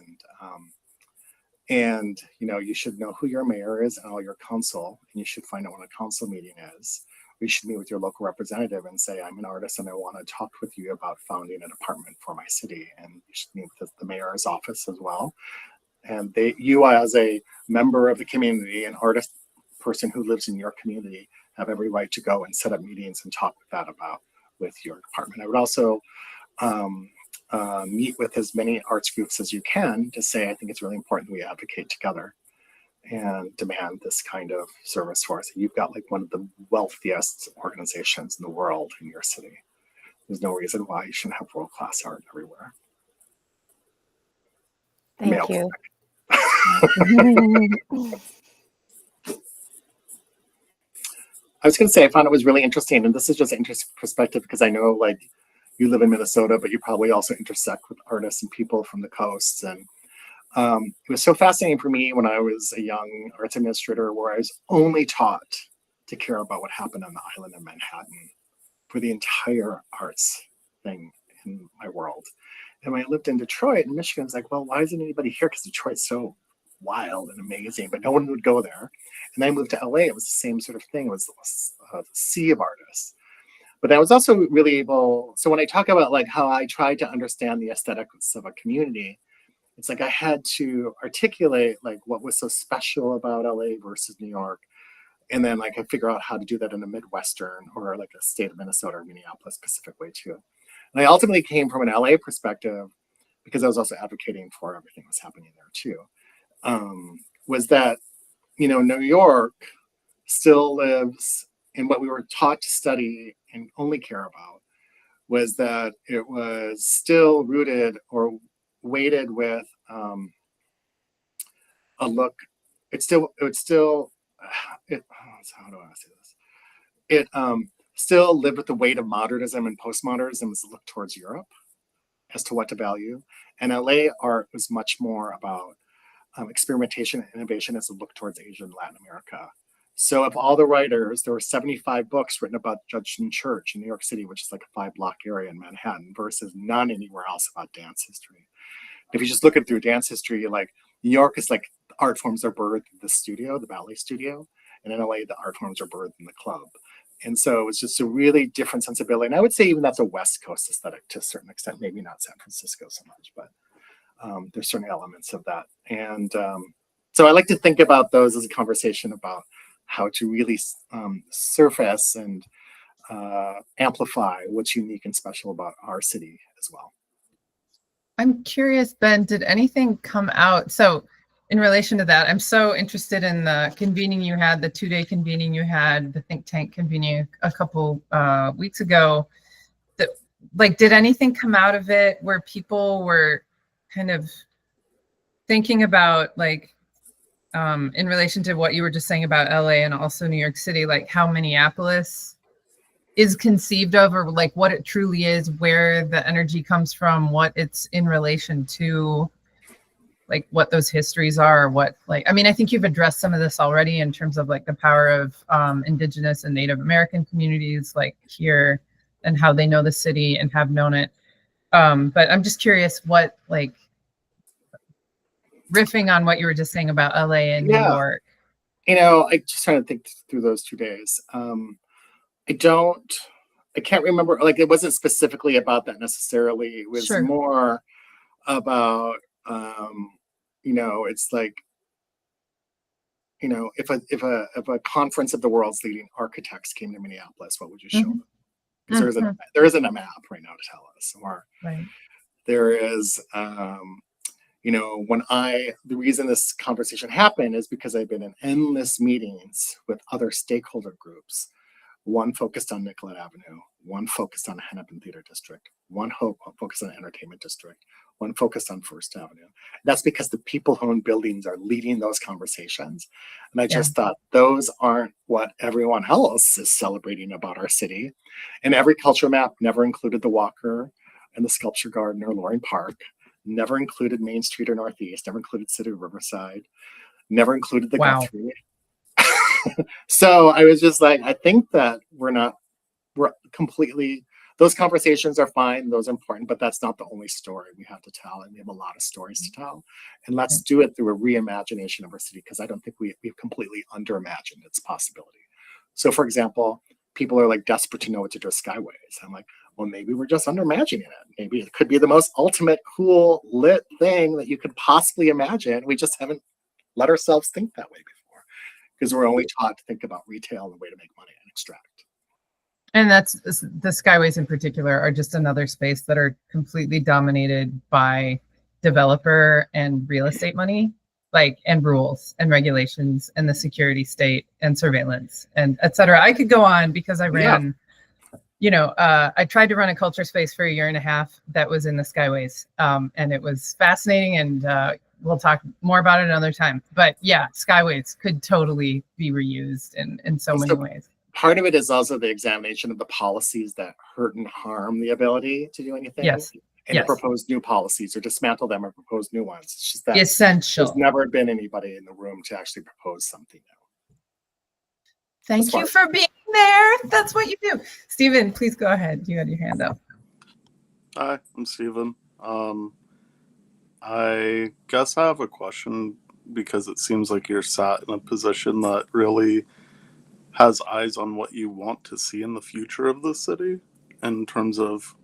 And you know, you should know who your mayor is and all your council, and you should find out when a council meeting is. You should meet with your local representative and say, I'm an artist and I want to talk with you about founding a department for my city. And you should meet with the mayor's office as well. And you as a member of the community, an artist person who lives in your community, have every right to go and set up meetings and talk with your department. I would also meet with as many arts groups as you can to say, I think it's really important we advocate together and demand this kind of service for us. You've got like one of the wealthiest organizations in the world in your city. There's no reason why you shouldn't have world-class art everywhere. Thank you. I was going to say, I found it was really interesting, and this is just an interesting perspective because I know like you live in Minnesota, but you probably also intersect with artists and people from the coasts. And it was so fascinating for me when I was a young arts administrator where I was only taught to care about what happened on the island of Manhattan for the entire arts thing in my world. And when I lived in Detroit and Michigan, I was like, well, why isn't anybody here? Because Detroit's so wild and amazing, but no one would go there. And then I moved to LA, it was the same sort of thing. It was a sea of artists. But I was also really able, so when I talk about like how I tried to understand the aesthetics of a community, it's like I had to articulate like what was so special about LA versus New York. And then like I figure out how to do that in a Midwestern or like a state of Minnesota or Minneapolis Pacific way too. And I ultimately came from an LA perspective because I was also advocating for everything that was happening there too. Was that, you know, New York still lives in what we were taught to study and only care about was that it was still rooted or weighted with a look. How do I say this? It still lived with the weight of modernism and postmodernism as a look towards Europe as to what to value. And LA art was much more about experimentation and innovation as a look towards Asia and Latin America. So of all the writers, there were 75 books written about Judson Church in New York City, which is like a 5-block area in Manhattan, versus none anywhere else about dance history. If you just look at through dance history, like New York is like art forms are birthed in the studio, the ballet studio, and in LA, the art forms are birthed in the club. And so it's just a really different sensibility. And I would say even that's a West Coast aesthetic to a certain extent, maybe not San Francisco so much, but there's certain elements of that. And so I like to think about those as a conversation about how to really surface and amplify what's unique and special about our city as well. I'm curious, Ben, did anything come out? So in relation to that, I'm so interested in the convening you had, the 2-day convening you had, the think tank convening a couple weeks ago. That, like, did anything come out of it where people were kind of thinking about, like, in relation to what you were just saying about LA and also New York City, like how Minneapolis is conceived of, or like what it truly is, where the energy comes from, what it's in relation to, like what those histories are, what, like, I mean, I think you've addressed some of this already in terms of like the power of Indigenous and Native American communities like here and how they know the city and have known it. But I'm just curious what, like, riffing on what you were just saying about LA and New York. You know, I just trying to think through those 2 days. I can't remember, like, it wasn't specifically about that necessarily. It was more about, you know, it's like, you know, if a conference of the world's leading architects came to Minneapolis, what would you show them? Because there isn't a map right now to tell us, or there is, you know, the reason this conversation happened is because I've been in endless meetings with other stakeholder groups. One focused on Nicollet Avenue, one focused on Hennepin Theater District, one focused on Entertainment District, one focused on First Avenue. That's because the people who own buildings are leading those conversations. And I just thought those aren't what everyone else is celebrating about our city. And every culture map never included the Walker and the Sculpture Garden or Loring Park, never included Main Street or Northeast, never included City of Riverside, never included the Guthrie. So I was just like, I think that we're completely, those conversations are fine, those are important, but that's not the only story we have to tell. And we have a lot of stories to tell. And let's do it through a reimagination of our city, because I don't think we've completely under-imagined its possibility. So for example, people are like desperate to know what to do with Skyways. I'm like, well, maybe we're just under-imagining it. Maybe it could be the most ultimate cool lit thing that you could possibly imagine. We just haven't let ourselves think that way before, because we're only taught to think about retail and the way to make money and extract. And that's the Skyways in particular are just another space that are completely dominated by developer and real estate money, like, and rules and regulations and the security state and surveillance and et cetera. I could go on because I ran, you know, I tried to run a culture space for 1.5 years that was in the Skyways. And it was fascinating, and we'll talk more about it another time. But yeah, Skyways could totally be reused in so many ways. Part of it is also the examination of the policies that hurt and harm the ability to do anything. And to propose new policies or dismantle them or propose new ones. It's just that essential. There's never been anybody in the room to actually propose something new. Thank you for being there. That's what you do. Stephen, please go ahead. You had your hand up. Hi, I'm Stephen. I guess I have a question, because it seems like you're sat in a position that really has eyes on what you want to see in the future of the city in terms of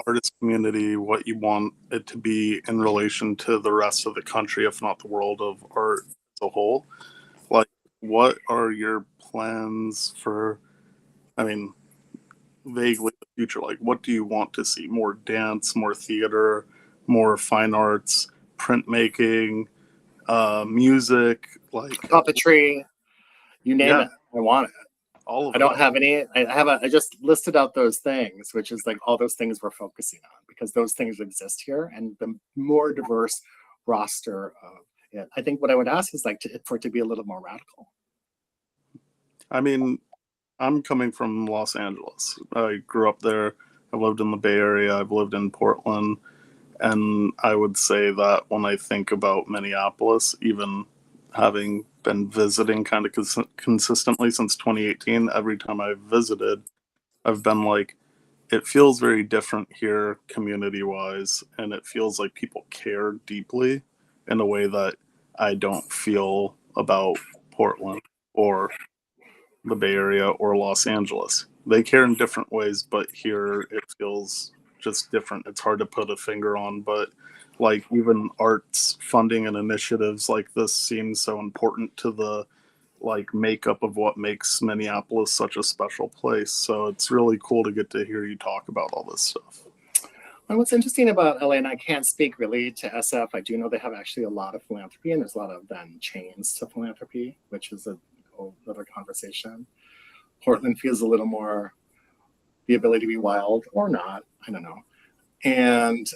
artist community, what you want it to be in relation to the rest of the country, if not the world of art as a whole. Like, what are your plans for, I mean, vaguely the future? Like, what do you want to see? More dance, more theater, more fine arts, printmaking, music, like puppetry, you name it. I want it. All of I don't have any. I just listed out those things, which is like all those things we're focusing on, because those things exist here, and the more diverse roster of it. I think what I would ask is like for it to be a little more radical. I mean, I'm coming from Los Angeles. I grew up there. I lived in the Bay Area. I've lived in Portland. And I would say that when I think about Minneapolis, even having been visiting kind of consistently since 2018, every time I've visited, I've been like, it feels very different here community-wise, and it feels like people care deeply in a way that I don't feel about Portland or the Bay Area or Los Angeles. They care in different ways, but here it feels just different. It's hard to put a finger on, but like even arts funding and initiatives like this seem so important to the like makeup of what makes Minneapolis such a special place. So it's really cool to get to hear you talk about all this stuff. And what's interesting about LA, and I can't speak really to SF, I do know they have actually a lot of philanthropy, and there's a lot of then chains to philanthropy, which is a whole other conversation. Portland feels a little more the ability to be wild or not, I don't know. And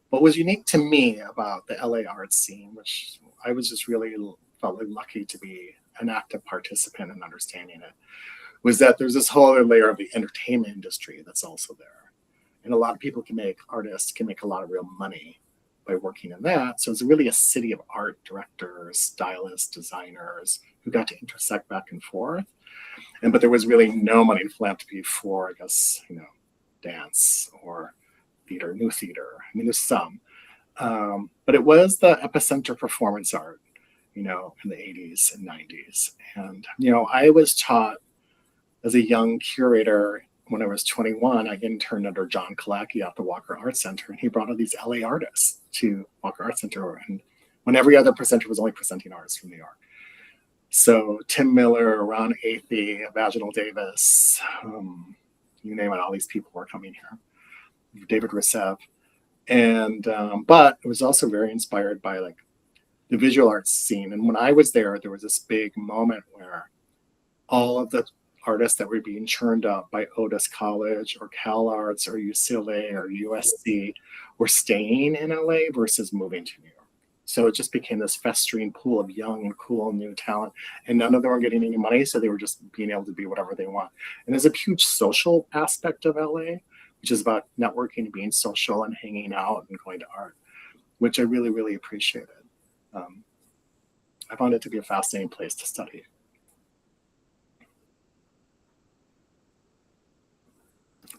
what was unique to me about the LA arts scene, which I was just really felt really lucky to be an active participant in understanding it, was that there's this whole other layer of the entertainment industry that's also there. And a lot of people artists can make a lot of real money by working in that. So it's really a city of art directors, stylists, designers who got to intersect back and forth. But there was really no money in philanthropy for, I guess, dance or theater, new theater. I mean, there's some. But it was the epicenter of performance art, in the 80s and 90s. And, I was taught as a young curator when I was 21, I interned under John Kalaki at the Walker Art Center, and he brought all these LA artists to Walker Art Center, and when every other presenter was only presenting artists from New York. So Tim Miller, Ron Athey, Vaginal Davis, you name it, all these people were coming here. David Rousseff. And but it was also very inspired by like the visual arts scene. And when I was there was this big moment where all of the artists that were being churned up by Otis College or Cal Arts or UCLA or USC were staying in LA versus moving to New York. So it just became this festering pool of young and cool new talent, and none of them were getting any money, so they were just being able to be whatever they want. And there's a huge social aspect of LA, which is about networking, being social and hanging out and going to art, which I really, really appreciated. I found it to be a fascinating place to study.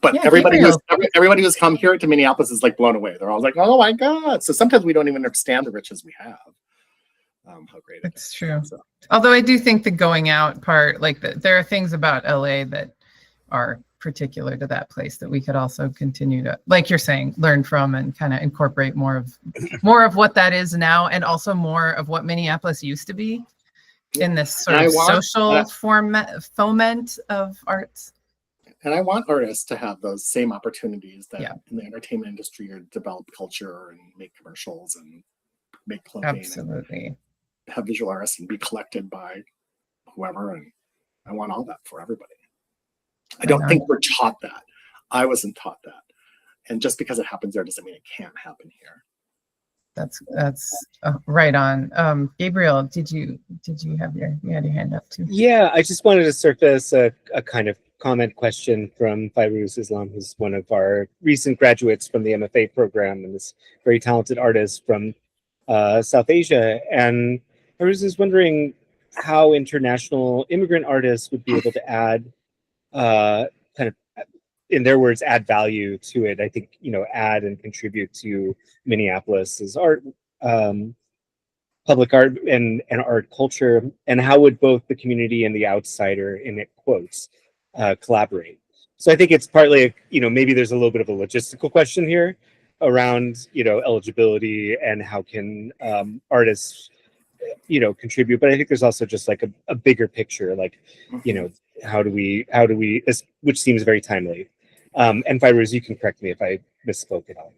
But Yeah, everybody Gabriel. who's come here to Minneapolis is like blown away. They're all like, "Oh my God!" So sometimes we don't even understand the riches we have. How great it is. It's true. So. Although I do think the going out part, like there are things about LA that are particular to that place that we could also continue to, like you're saying, learn from and kind of incorporate more of what that is now, and also more of what Minneapolis used to be in this sort of social foment of arts. And I want artists to have those same opportunities that in the entertainment industry, or develop culture and make commercials and make clothing. Absolutely. And have visual artists and be collected by whoever. And I want all that for everybody. I don't think we're taught that. I wasn't taught that. And just because it happens there doesn't mean it can't happen here. That's right on. Gabriel, did you have you had your hand up too? Yeah, I just wanted to surface a kind of comment question from Fairuz Islam, who's one of our recent graduates from the MFA program and this very talented artist from South Asia. And Fairuz is wondering how international immigrant artists would be able to add, kind of, in their words, add value to it. I think, add and contribute to Minneapolis's art, public art and art culture, and how would both the community and the outsider, in it quotes, collaborate. So I think it's partly, maybe there's a little bit of a logistical question here around, eligibility and how can artists, contribute. But I think there's also just like a bigger picture, like, how do we, which seems very timely. And Fairuz, you can correct me if I misspoke at all.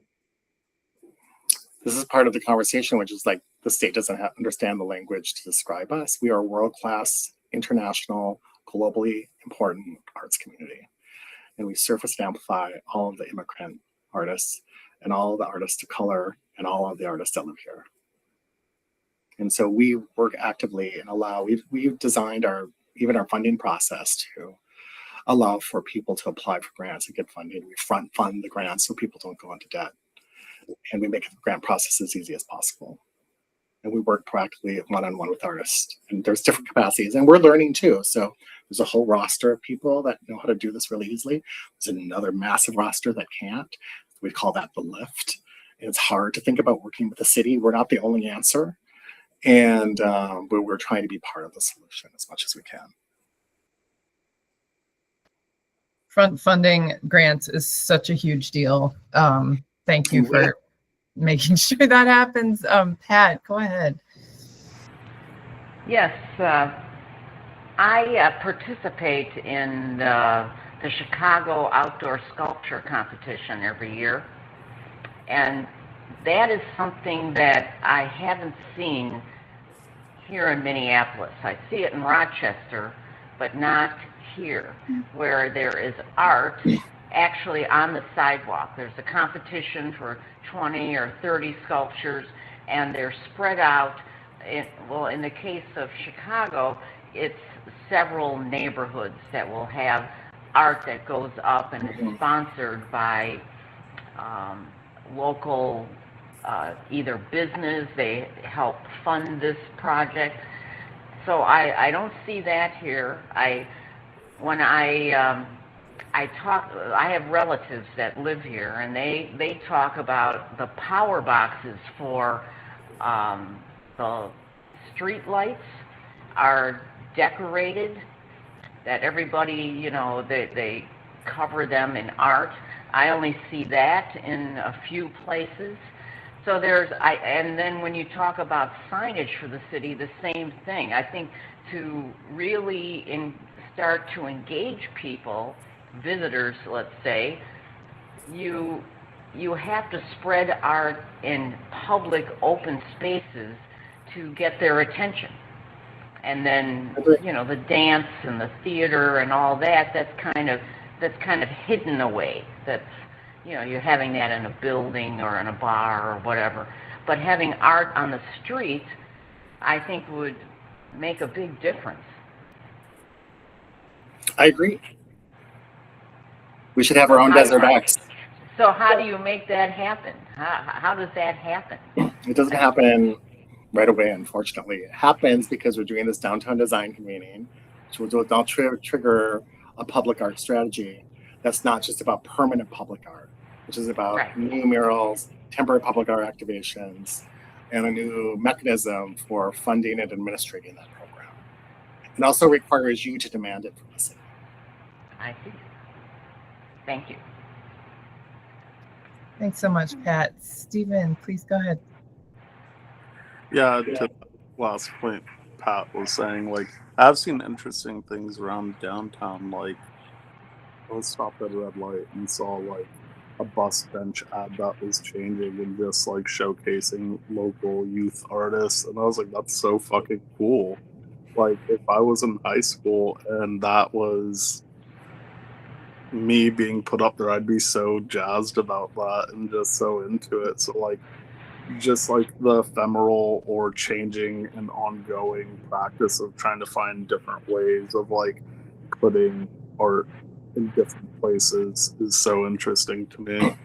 This is part of the conversation, which is like the state doesn't understand the language to describe us. We are a world-class, international, globally important arts community. And we surface and amplify all of the immigrant artists and all of the artists of color and all of the artists that live here. And so we work actively and we've designed our funding process to allow for people to apply for grants and get funding. We front fund the grants so people don't go into debt. And we make the grant process as easy as possible. And we work proactively one-on-one with artists. And there's different capacities. And we're learning too. So there's a whole roster of people that know how to do this really easily. There's another massive roster that can't. We call that the lift. And it's hard to think about working with the city. We're not the only answer. And but we're trying to be part of the solution as much as we can. Front funding grants is such a huge deal. Thank you for making sure that happens. Pat, go ahead. Yes, I participate in the Chicago Outdoor Sculpture Competition every year, and that is something that I haven't seen here in Minneapolis. I see it in Rochester, but not here, where there is art actually on the sidewalk. There's a competition for 20 or 30 sculptures, and they're spread out. Well, in the case of Chicago, it's several neighborhoods that will have art that goes up and is sponsored by local either business. They help fund this project. So I don't see that here. I have relatives that live here, and they talk about the power boxes for the street lights are decorated, that everybody, you know, they cover them in art. I only see that in a few places. So and then when you talk about signage for the city, the same thing. I think to really start to engage people, visitors, let's say, you have to spread art in public open spaces to get their attention. And then, you know, the dance and the theater and all that, that's kind of hidden away. That's, you know, you're having that in a building or in a bar or whatever. But having art on the street, I think would make a big difference. I agree. We should have our own Desert X. So how do you make that happen? How does that happen? It doesn't happen right away, unfortunately. It happens because we're doing this downtown design convening, which will trigger a public art strategy that's not just about permanent public art, which is about new murals, temporary public art activations, and a new mechanism for funding and administrating that program. It also requires you to demand it from the city. I see. Thank you. Thanks so much, Pat. Stephen, please go ahead. Yeah, to the last point Pat was saying, like, I've seen interesting things around downtown. Like, I was stopped at a red light and saw, like, a bus bench ad that was changing and just, like, showcasing local youth artists. And I was like, that's so fucking cool. Like, if I was in high school and that was me being put up there, I'd be so jazzed about that and just so into it. So, like, just like the ephemeral or changing and ongoing practice of trying to find different ways of, like, putting art in different places is so interesting to me.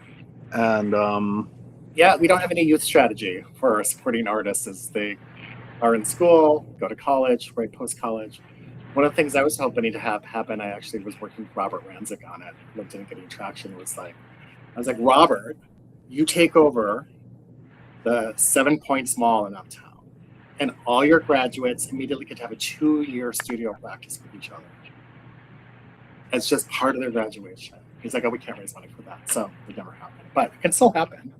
And yeah, we don't have any youth strategy for supporting artists as they are in school, go to college, right, post-college. One of the things I was hoping to have happen, I actually was working with Robert Ranzik on it, but didn't get any traction, I was like, Robert, you take over the 7 Points Mall in Uptown, and all your graduates immediately get to have a 2-year studio practice with each other. It's just part of their graduation. He's like, oh, we can't raise money for that, so it never happened. But it can still happen.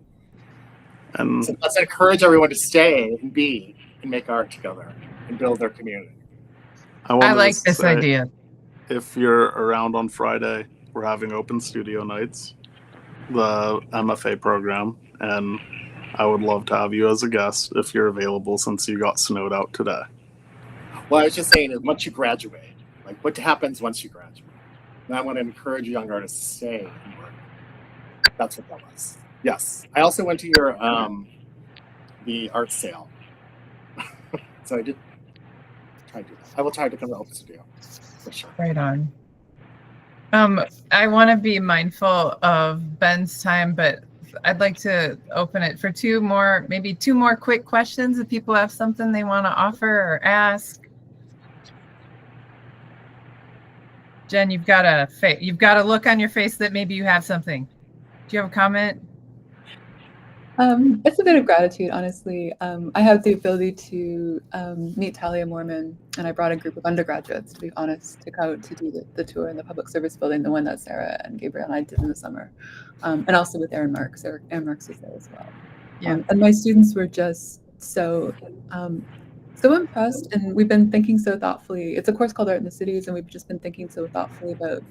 and So let's encourage everyone to stay and be and make art together and build their community. I like this idea. If you're around on Friday, we're having open studio nights, the MFA program, and I would love to have you as a guest if you're available, since you got snowed out today. Well, I was just saying is once you graduate, like what happens once you graduate? And I want to encourage young artists to stay and work. That's what that was. Yes. I also went to your the art sale. So I did try to do that. I will try to come to Open Studio for sure. Right on. I want to be mindful of Ben's time, but I'd like to open it for maybe two more quick questions if people have something they want to offer or ask. Jen, you've got a look on your face that maybe you have something. Do you have a comment? It's a bit of gratitude, honestly. I have the ability to meet Talia Mormon, and I brought a group of undergraduates, to be honest, to go to do the tour in the public service building, the one that Sarah and Gabriel and I did in the summer, and also with Aaron Marks. Aaron Marks was there as well. Yeah. And my students were just so impressed, and we've been thinking so thoughtfully. It's a course called Art in the Cities, and we've just been thinking so thoughtfully about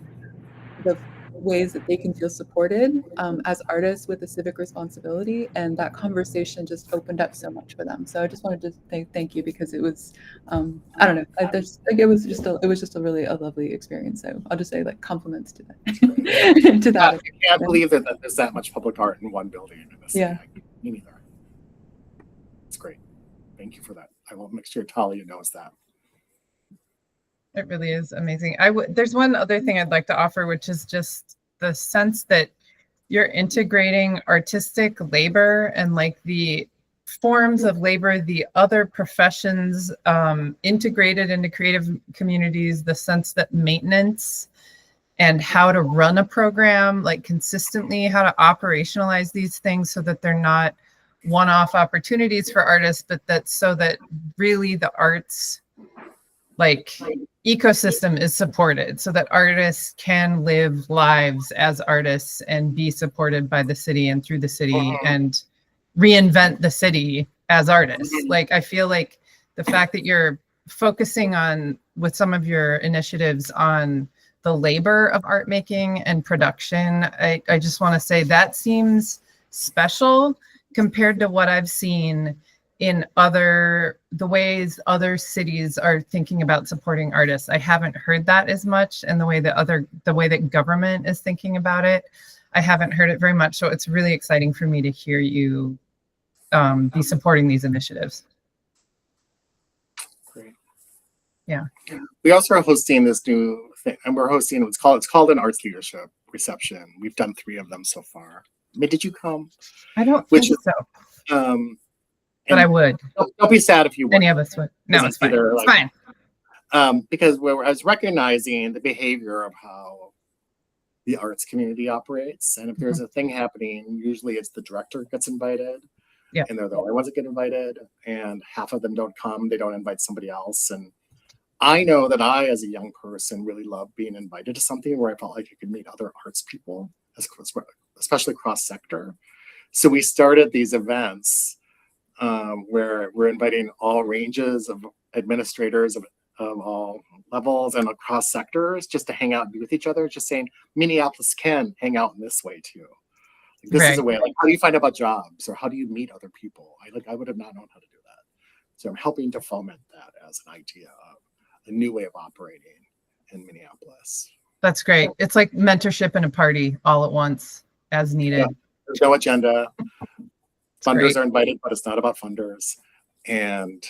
the ways that they can feel supported as artists with a civic responsibility, and that conversation just opened up so much for them. So I just wanted to say thank you, because it was I don't know, it was just a really lovely experience. So I'll just say like compliments to that. To that. I can't believe that there's that much public art in one building in this. Yeah. Me neither. It's great. Thank you for that. I will make sure Talia knows that. It really is amazing. There's one other thing I'd like to offer, which is just the sense that you're integrating artistic labor and like the forms of labor, the other professions integrated into creative communities, the sense that maintenance and how to run a program like consistently, how to operationalize these things so that they're not one-off opportunities for artists, but that so that really the arts like ecosystem is supported so that artists can live lives as artists and be supported by the city and through the city and reinvent the city as artists. Like, I feel like the fact that you're focusing on with some of your initiatives on the labor of art making and production, I just want to say that seems special compared to what I've seen in the ways other cities are thinking about supporting artists. I haven't heard that as much, and the way that government is thinking about it, I haven't heard it very much. So it's really exciting for me to hear you be supporting these initiatives. Great. Yeah. We also are hosting this new thing, and we're hosting it's called an arts leadership reception. We've done 3 of them so far. I mean, did you come? I don't think so. But I would. Don't be sad if you would. Any of us would. No, it's fine. It's fine. Because I was recognizing the behavior of how the arts community operates, and if there's a thing happening, usually it's the director gets invited, and they're the only ones that get invited, and half of them don't come. They don't invite somebody else, and I know that I, as a young person, really love being invited to something where I felt like I could meet other arts people, especially cross sector. So we started these events. Where we're inviting all ranges of administrators of all levels and across sectors just to hang out and be with each other, just saying Minneapolis can hang out in this way too. Like, this is a way, like, how do you find out about jobs, or how do you meet other people? I would have not known how to do that. So I'm helping to foment that as an idea of a new way of operating in Minneapolis. That's great. It's like mentorship and a party all at once as needed. Yeah, there's no agenda. Funders are invited, but it's not about funders. And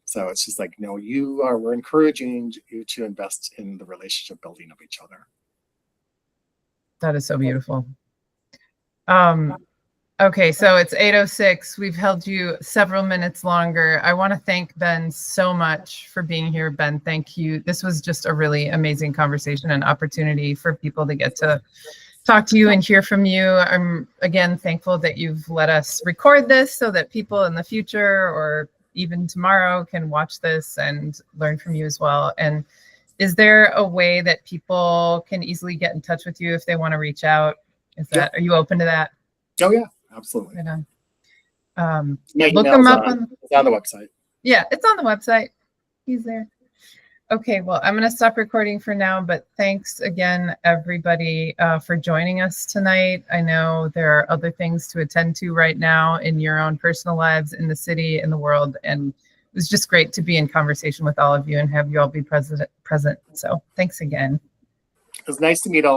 so it's just like, no, we're encouraging you to invest in the relationship building of each other. That is so beautiful. Okay, so it's 8:06. We've held you several minutes longer. I want to thank Ben so much for being here. Ben, thank you. This was just a really amazing conversation and opportunity for people to get to talk to you and hear from you. I'm again thankful that you've let us record this so that people in the future or even tomorrow can watch this and learn from you as well. And is there a way that people can easily get in touch with you if they want to reach out? Are you open to that? Oh yeah, absolutely. Right on. Look them up it's on the website. Yeah, it's on the website. He's there. Okay, well, I'm going to stop recording for now, but thanks again, everybody, for joining us tonight. I know there are other things to attend to right now in your own personal lives, in the city, in the world, and it was just great to be in conversation with all of you and have you all be present. So thanks again. It was nice to meet all